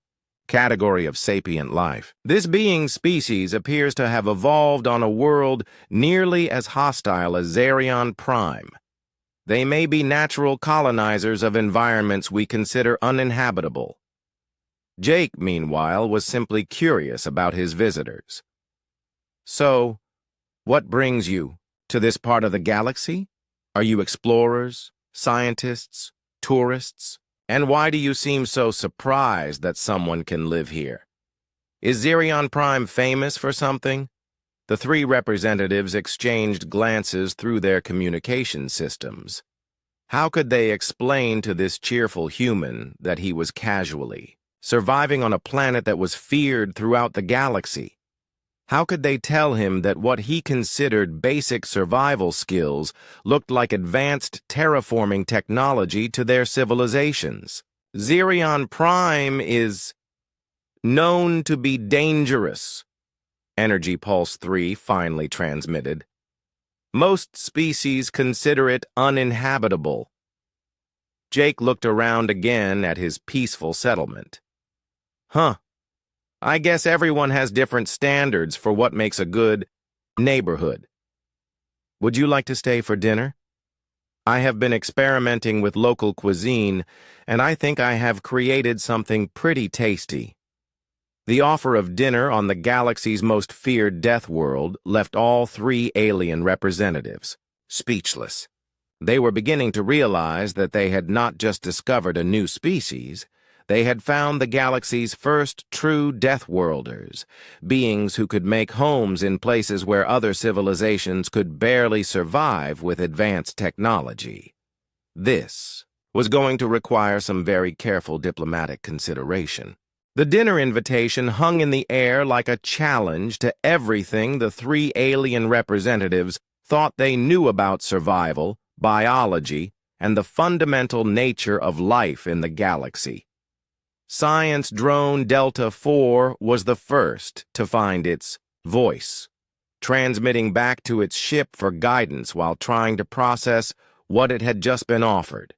category of sapient life. This being species appears to have evolved on a world nearly as hostile as Xerion Prime. They may be natural colonizers of environments we consider uninhabitable." Jake, meanwhile, was simply curious about his visitors. "So, what brings you to this part of the galaxy? Are you explorers, scientists, tourists? And why do you seem so surprised that someone can live here? Is Xerion Prime famous for something?" The three representatives exchanged glances through their communication systems. How could they explain to this cheerful human that he was casually surviving on a planet that was feared throughout the galaxy? How could they tell him that what he considered basic survival skills looked like advanced terraforming technology to their civilizations? Xerion Prime is known to be dangerous, Energy Pulse 3 finally transmitted. Most species consider it uninhabitable. Jake looked around again at his peaceful settlement. "Huh. I guess everyone has different standards for what makes a good neighborhood. Would you like to stay for dinner? I have been experimenting with local cuisine, and I think I have created something pretty tasty." The offer of dinner on the galaxy's most feared death world left all three alien representatives speechless. They were beginning to realize that they had not just discovered a new species, they had found the galaxy's first true deathworlders, beings who could make homes in places where other civilizations could barely survive with advanced technology. This was going to require some very careful diplomatic consideration. The dinner invitation hung in the air like a challenge to everything the three alien representatives thought they knew about survival, biology, and the fundamental nature of life in the galaxy. Science drone Delta 4 was the first to find its voice, transmitting back to its ship for guidance while trying to process what it had just been offered.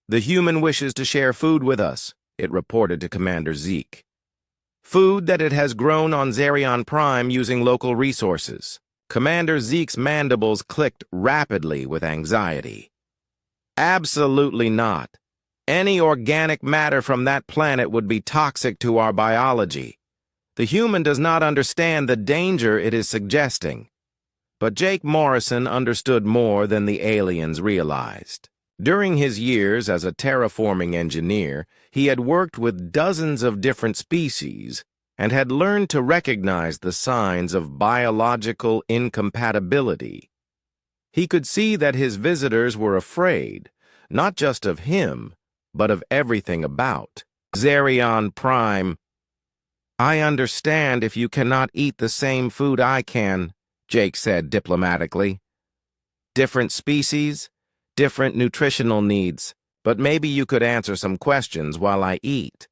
"The human wishes to share food with us," it reported to Commander Zeke. "Food that it has grown on Xerion Prime using local resources." Commander Zeke's mandibles clicked rapidly with anxiety. "Absolutely not. Any organic matter from that planet would be toxic to our biology. The human does not understand the danger it is suggesting." But Jake Morrison understood more than the aliens realized. During his years as a terraforming engineer, he had worked with dozens of different species and had learned to recognize the signs of biological incompatibility. He could see that his visitors were afraid, not just of him, but of everything about Xerion Prime. I understand if you cannot eat the same food I can, Jake said diplomatically. Different species, different nutritional needs, but maybe you could answer some questions while I eat.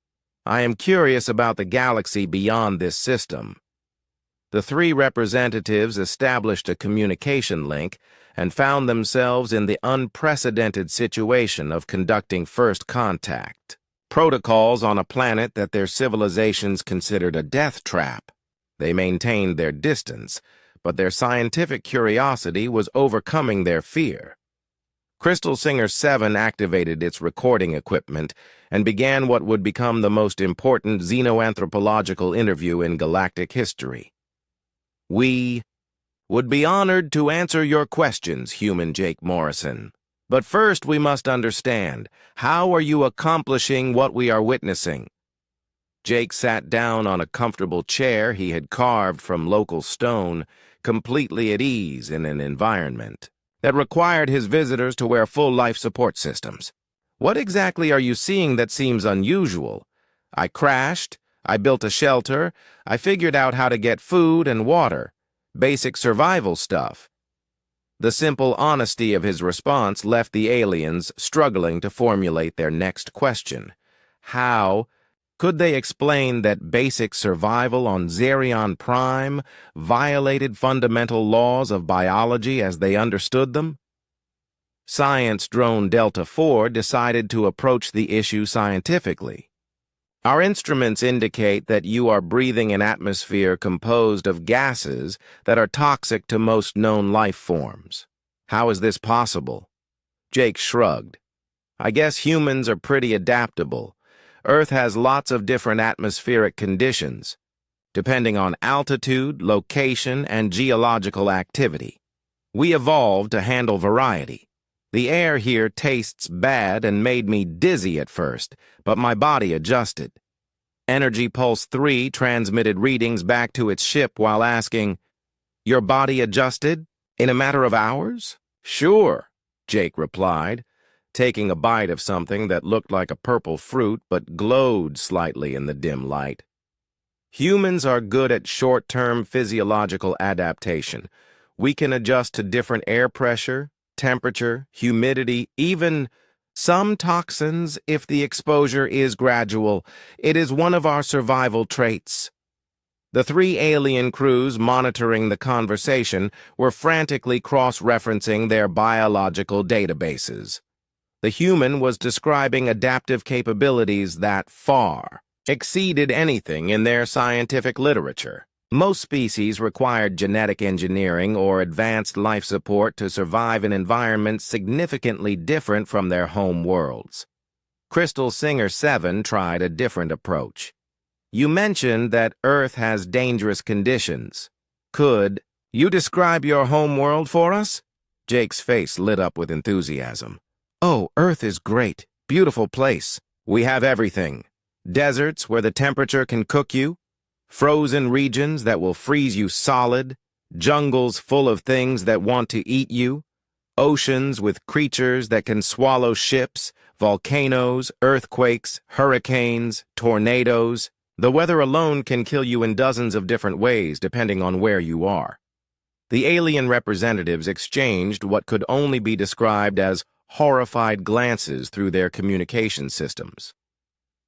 I am curious about the galaxy beyond this system. The three representatives established a communication link and found themselves in the unprecedented situation of conducting first contact. Protocols on a planet that their civilizations considered a death trap. They maintained their distance, but their scientific curiosity was overcoming their fear. Crystal Singer 7 activated its recording equipment and began what would become the most important xenoanthropological interview in galactic history. We would be honored to answer your questions, human Jake Morrison. But first we must understand, how are you accomplishing what we are witnessing? Jake sat down on a comfortable chair he had carved from local stone, completely at ease in an environment that required his visitors to wear full life support systems. What exactly are you seeing that seems unusual? I crashed, I built a shelter, I figured out how to get food and water, basic survival stuff. The simple honesty of his response left the aliens struggling to formulate their next question. How could they explain that basic survival on Xerion Prime violated fundamental laws of biology as they understood them? Science Drone Delta 4 decided to approach the issue scientifically. Our instruments indicate that you are breathing an atmosphere composed of gases that are toxic to most known life forms. How is this possible? Jake shrugged. I guess humans are pretty adaptable. Earth has lots of different atmospheric conditions, depending on altitude, location, and geological activity. We evolved to handle variety. The air here tastes bad and made me dizzy at first, but my body adjusted. Energy Pulse 3 transmitted readings back to its ship while asking, "Your body adjusted? In a matter of hours?" "Sure," Jake replied, taking a bite of something that looked like a purple fruit but glowed slightly in the dim light. Humans are good at short-term physiological adaptation. We can adjust to different air pressure, temperature, humidity, even some toxins if the exposure is gradual. It is one of our survival traits. The three alien crews monitoring the conversation were frantically cross-referencing their biological databases. The human was describing adaptive capabilities that far exceeded anything in their scientific literature. Most species required genetic engineering or advanced life support to survive in environments significantly different from their home worlds. Crystal Singer 7 tried a different approach. You mentioned that Earth has dangerous conditions. Could you describe your home world for us? Jake's face lit up with enthusiasm. Oh, Earth is great. Beautiful place. We have everything. Deserts where the temperature can cook you. Frozen regions that will freeze you solid. Jungles full of things that want to eat you. Oceans with creatures that can swallow ships. Volcanoes, earthquakes, hurricanes, tornadoes. The weather alone can kill you in dozens of different ways depending on where you are. The alien representatives exchanged what could only be described as horrified glances through their communication systems.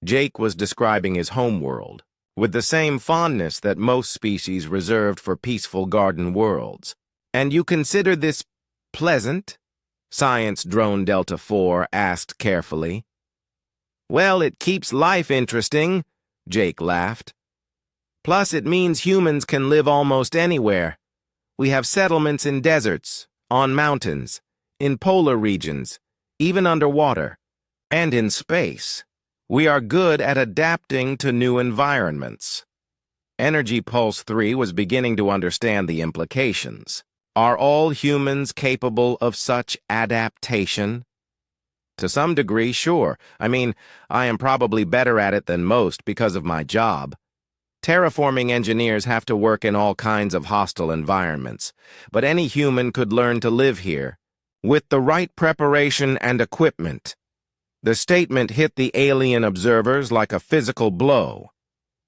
Jake was describing his homeworld, with the same fondness that most species reserved for peaceful garden worlds. And you consider this pleasant? Science Drone Delta 4 asked carefully. Well, it keeps life interesting, Jake laughed. Plus, it means humans can live almost anywhere. We have settlements in deserts, on mountains, in polar regions, even underwater, and in space. We are good at adapting to new environments. Energy Pulse 3 was beginning to understand the implications. Are all humans capable of such adaptation? To some degree, sure. I mean, I am probably better at it than most because of my job. Terraforming engineers have to work in all kinds of hostile environments, but any human could learn to live here, with the right preparation and equipment. The statement hit the alien observers like a physical blow.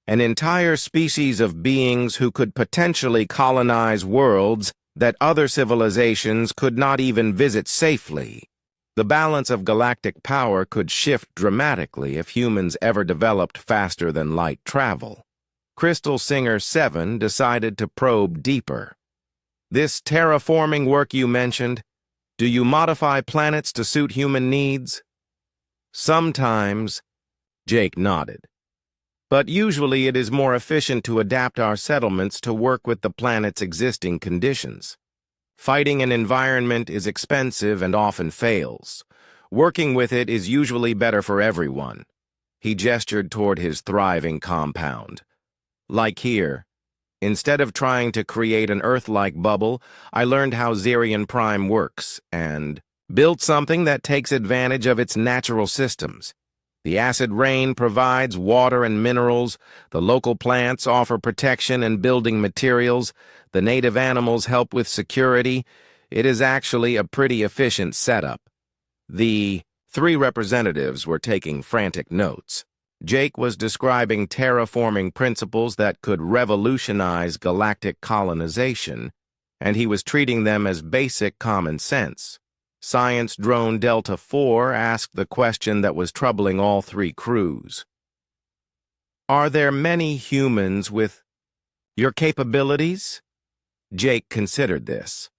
an entire species of beings who could potentially colonize worlds that other civilizations could not even visit safely. The balance of galactic power could shift dramatically if humans ever developed faster than light travel. Crystal Singer 7 decided to probe deeper. This terraforming work you mentioned, do you modify planets to suit human needs? Sometimes, Jake nodded. But usually it is more efficient to adapt our settlements to work with the planet's existing conditions. Fighting an environment is expensive and often fails. Working with it is usually better for everyone. He gestured toward his thriving compound. Like here, instead of trying to create an Earth-like bubble, I learned how Zerion Prime works and built something that takes advantage of its natural systems. The acid rain provides water and minerals, the local plants offer protection and building materials, the native animals help with security. It is actually a pretty efficient setup. The 3 representatives were taking frantic notes. Jake was describing terraforming principles that could revolutionize galactic colonization, and he was treating them as basic common sense. Science Drone Delta 4 asked the question that was troubling all 3 crews. Are there many humans with your capabilities? Jake considered this.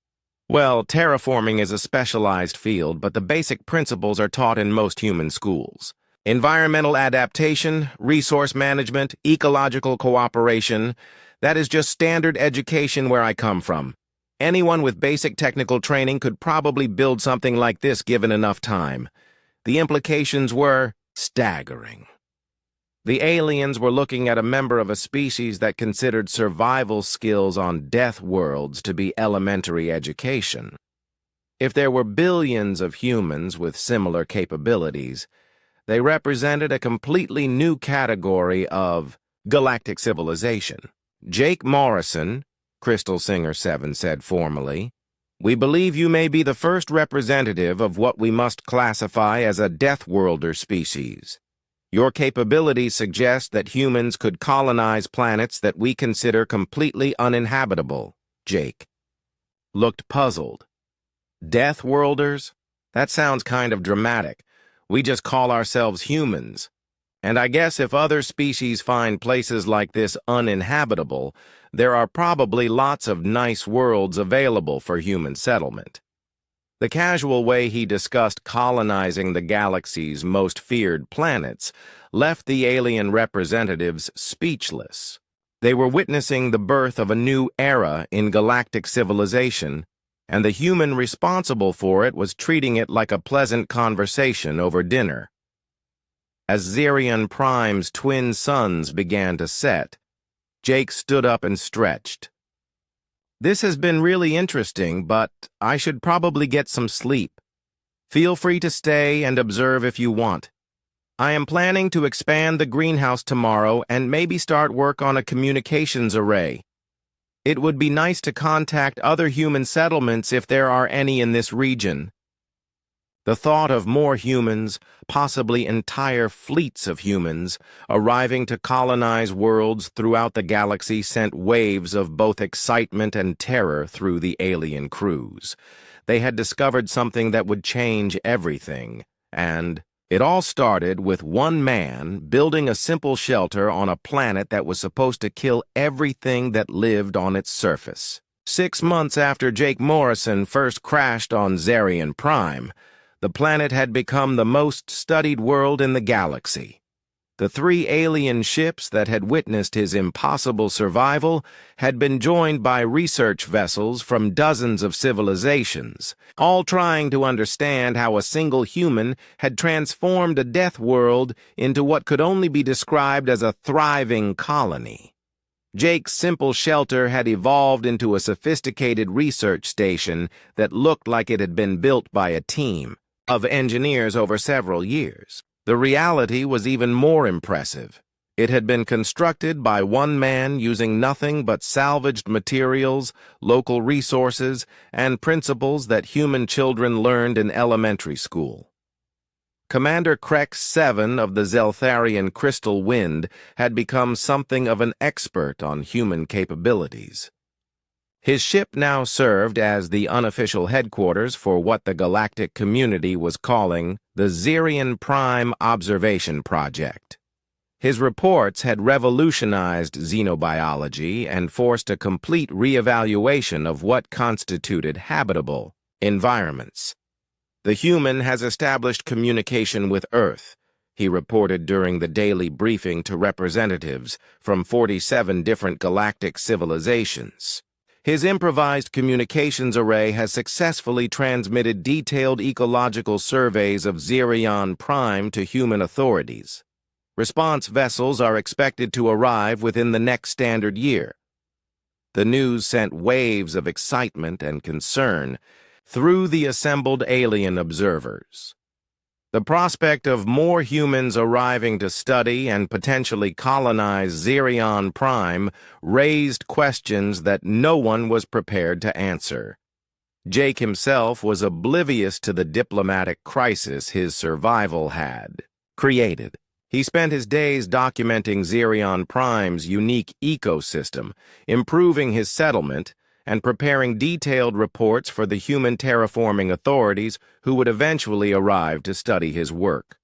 Well, terraforming is a specialized field, but the basic principles are taught in most human schools. Environmental adaptation, resource management, ecological cooperation, that is just standard education where I come from. Anyone with basic technical training could probably build something like this given enough time. The implications were staggering. The aliens were looking at a member of a species that considered survival skills on death worlds to be elementary education. If there were billions of humans with similar capabilities, they represented a completely new category of galactic civilization. Jake Morrison, Crystal Singer 7 said formally, we believe you may be the first representative of what we must classify as a deathworlder species. Your capabilities suggest that humans could colonize planets that we consider completely uninhabitable. Jake looked puzzled. Deathworlders? That sounds kind of dramatic. We just call ourselves humans. And I guess if other species find places like this uninhabitable, there are probably lots of nice worlds available for human settlement. The casual way he discussed colonizing the galaxy's most feared planets left the alien representatives speechless. They were witnessing the birth of a new era in galactic civilization, and the human responsible for it was treating it like a pleasant conversation over dinner. As Zerion Prime's twin suns began to set, Jake stood up and stretched. This has been really interesting, but I should probably get some sleep. Feel free to stay and observe if you want. I am planning to expand the greenhouse tomorrow and maybe start work on a communications array. It would be nice to contact other human settlements if there are any in this region. The thought of more humans, possibly entire fleets of humans, arriving to colonize worlds throughout the galaxy sent waves of both excitement and terror through the alien crews. They had discovered something that would change everything, and it all started with one man building a simple shelter on a planet that was supposed to kill everything that lived on its surface. 6 months after Jake Morrison first crashed on Zerion Prime, the planet had become the most studied world in the galaxy. The 3 alien ships that had witnessed his impossible survival had been joined by research vessels from dozens of civilizations, all trying to understand how a single human had transformed a death world into what could only be described as a thriving colony. Jake's simple shelter had evolved into a sophisticated research station that looked like it had been built by a team of engineers over several years. The reality was even more impressive. It had been constructed by one man using nothing but salvaged materials, local resources, and principles that human children learned in elementary school. Commander Krex 7 of the Zeltharian Crystal Wind had become something of an expert on human capabilities. His ship now served as the unofficial headquarters for what the galactic community was calling the Xerion Prime Observation Project. His reports had revolutionized xenobiology and forced a complete reevaluation of what constituted habitable environments. The human has established communication with Earth, he reported during the daily briefing to representatives from 47 different galactic civilizations. His improvised communications array has successfully transmitted detailed ecological surveys of Xerion Prime to human authorities. Response vessels are expected to arrive within the next standard year. The news sent waves of excitement and concern through the assembled alien observers. The prospect of more humans arriving to study and potentially colonize Xerion Prime raised questions that no one was prepared to answer. Jake himself was oblivious to the diplomatic crisis his survival had created. He spent his days documenting Xerion Prime's unique ecosystem, improving his settlement, and preparing detailed reports for the human terraforming authorities who would eventually arrive to study his work.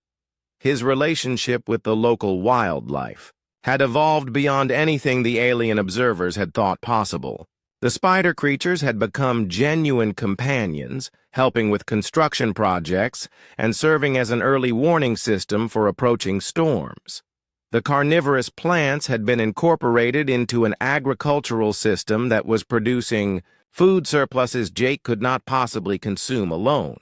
His relationship with the local wildlife had evolved beyond anything the alien observers had thought possible. The spider creatures had become genuine companions, helping with construction projects and serving as an early warning system for approaching storms. The carnivorous plants had been incorporated into an agricultural system that was producing food surpluses Jake could not possibly consume alone.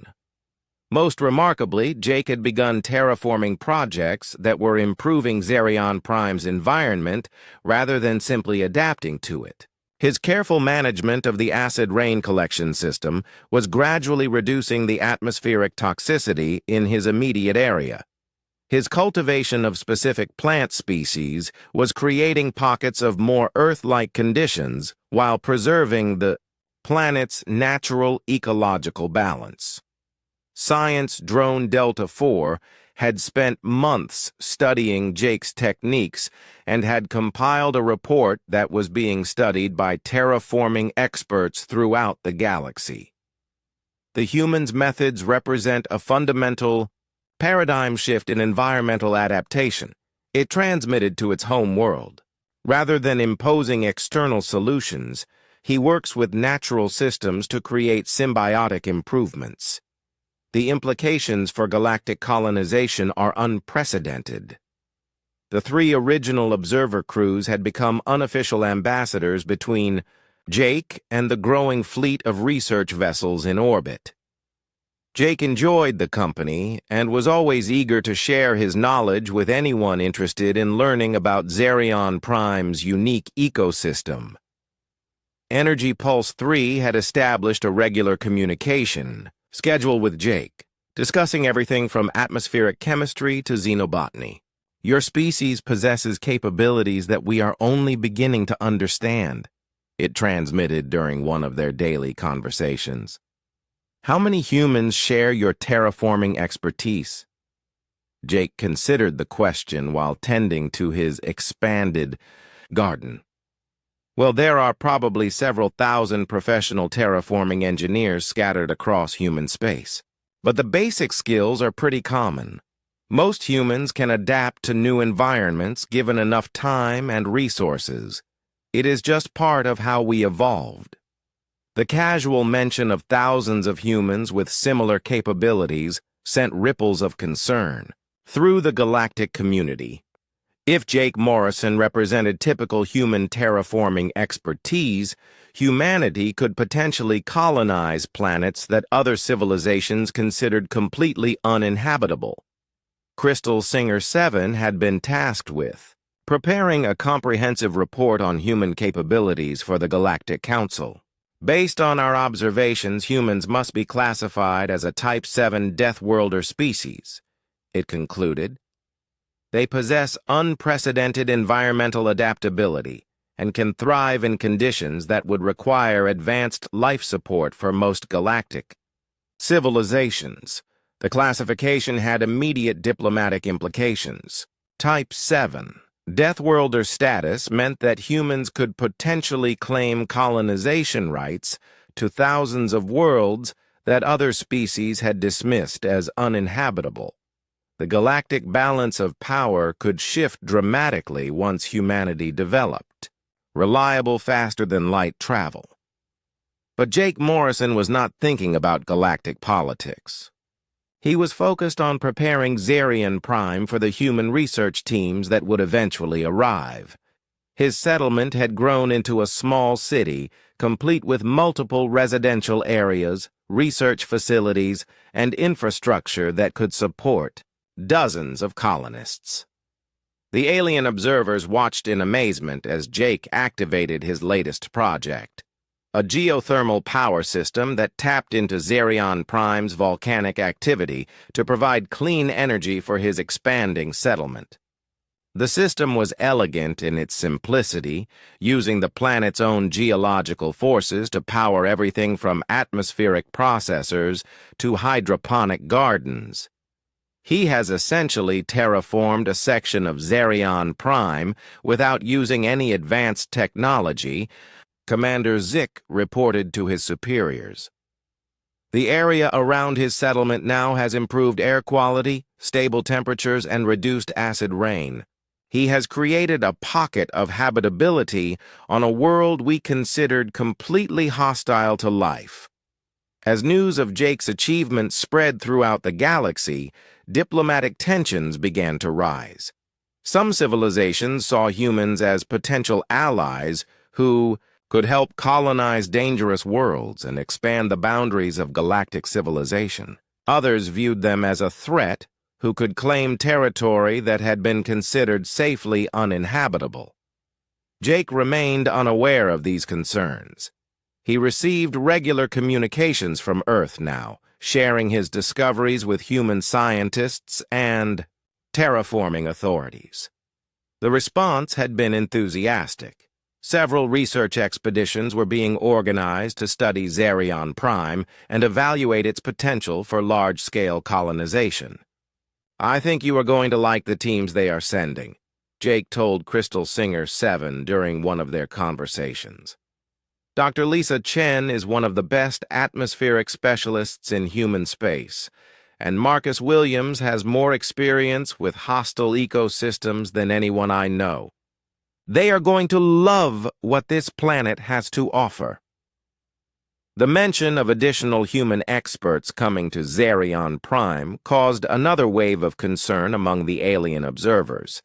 Most remarkably, Jake had begun terraforming projects that were improving Xerion Prime's environment rather than simply adapting to it. His careful management of the acid rain collection system was gradually reducing the atmospheric toxicity in his immediate area. His cultivation of specific plant species was creating pockets of more Earth-like conditions while preserving the planet's natural ecological balance. Science Drone Delta 4 had spent months studying Jake's techniques and had compiled a report that was being studied by terraforming experts throughout the galaxy. The human's methods represent a fundamental paradigm shift in environmental adaptation. It transmitted to its home world. Rather than imposing external solutions, he works with natural systems to create symbiotic improvements. The implications for galactic colonization are unprecedented. The 3 original observer crews had become unofficial ambassadors between Jake and the growing fleet of research vessels in orbit. Jake enjoyed the company and was always eager to share his knowledge with anyone interested in learning about Xerion Prime's unique ecosystem. Energy Pulse 3 had established a regular communication schedule with Jake, discussing everything from atmospheric chemistry to xenobotany. Your species possesses capabilities that we are only beginning to understand, it transmitted during one of their daily conversations. How many humans share your terraforming expertise? Jake considered the question while tending to his expanded garden. Well, there are probably several thousand professional terraforming engineers scattered across human space. But the basic skills are pretty common. Most humans can adapt to new environments given enough time and resources. It is just part of how we evolved. The casual mention of thousands of humans with similar capabilities sent ripples of concern through the galactic community. If Jake Morrison represented typical human terraforming expertise, humanity could potentially colonize planets that other civilizations considered completely uninhabitable. Crystal Singer 7 had been tasked with preparing a comprehensive report on human capabilities for the Galactic Council. Based on our observations, humans must be classified as a Type 7 Deathworlder species, it concluded. They possess unprecedented environmental adaptability and can thrive in conditions that would require advanced life support for most galactic civilizations. The classification had immediate diplomatic implications. Type 7. Deathworlder status meant that humans could potentially claim colonization rights to thousands of worlds that other species had dismissed as uninhabitable. The galactic balance of power could shift dramatically once humanity developed. Reliable faster-than-light travel. But Jake Morrison was not thinking about galactic politics. He was focused on preparing Zerion Prime for the human research teams that would eventually arrive. His settlement had grown into a small city, complete with multiple residential areas, research facilities, and infrastructure that could support dozens of colonists. The alien observers watched in amazement as Jake activated his latest project, a geothermal power system that tapped into Zerion Prime's volcanic activity to provide clean energy for his expanding settlement. The system was elegant in its simplicity, using the planet's own geological forces to power everything from atmospheric processors to hydroponic gardens. He has essentially terraformed a section of Zerion Prime without using any advanced technology, Commander Zick reported to his superiors. The area around his settlement now has improved air quality, stable temperatures, and reduced acid rain. He has created a pocket of habitability on a world we considered completely hostile to life. As news of Jake's achievements spread throughout the galaxy, diplomatic tensions began to rise. Some civilizations saw humans as potential allies who could help colonize dangerous worlds and expand the boundaries of galactic civilization. Others viewed them as a threat who could claim territory that had been considered safely uninhabitable. Jake remained unaware of these concerns. He received regular communications from Earth now, sharing his discoveries with human scientists and terraforming authorities. The response had been enthusiastic. Several research expeditions were being organized to study Zerion Prime and evaluate its potential for large-scale colonization. "I think you are going to like the teams they are sending," Jake told Crystal Singer 7 during one of their conversations. "Dr. Lisa Chen is one of the best atmospheric specialists in human space, and Marcus Williams has more experience with hostile ecosystems than anyone I know. They are going to love what this planet has to offer." The mention of additional human experts coming to Zerion Prime caused another wave of concern among the alien observers.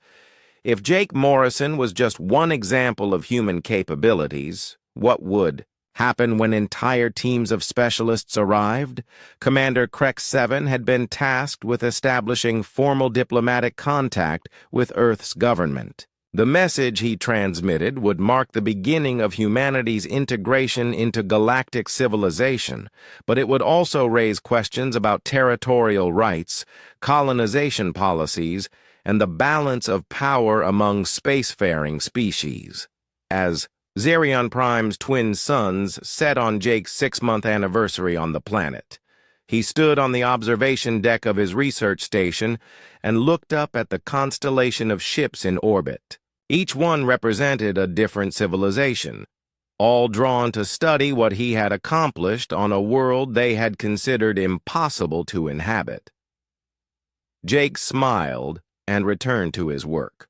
If Jake Morrison was just one example of human capabilities, what would happen when entire teams of specialists arrived? Commander Krex 7 had been tasked with establishing formal diplomatic contact with Earth's government. The message he transmitted would mark the beginning of humanity's integration into galactic civilization, but it would also raise questions about territorial rights, colonization policies, and the balance of power among spacefaring species. As Zerion Prime's twin suns set on Jake's 6-month anniversary on the planet, he stood on the observation deck of his research station and looked up at the constellation of ships in orbit. Each one represented a different civilization, all drawn to study what he had accomplished on a world they had considered impossible to inhabit. Jake smiled and returned to his work.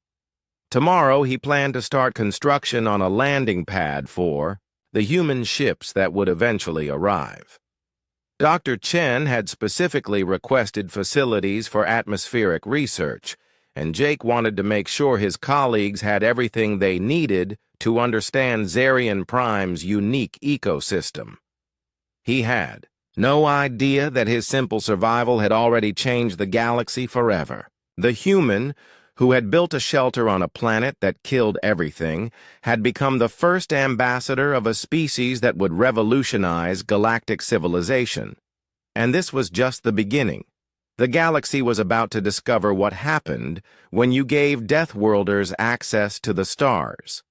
Tomorrow he planned to start construction on a landing pad for the human ships that would eventually arrive. Dr. Chen had specifically requested facilities for atmospheric research, and Jake wanted to make sure his colleagues had everything they needed to understand Zerion Prime's unique ecosystem. He had no idea that his simple survival had already changed the galaxy forever. The human, who had built a shelter on a planet that killed everything, had become the first ambassador of a species that would revolutionize galactic civilization. And this was just the beginning. The galaxy was about to discover what happened when you gave Deathworlders access to the stars.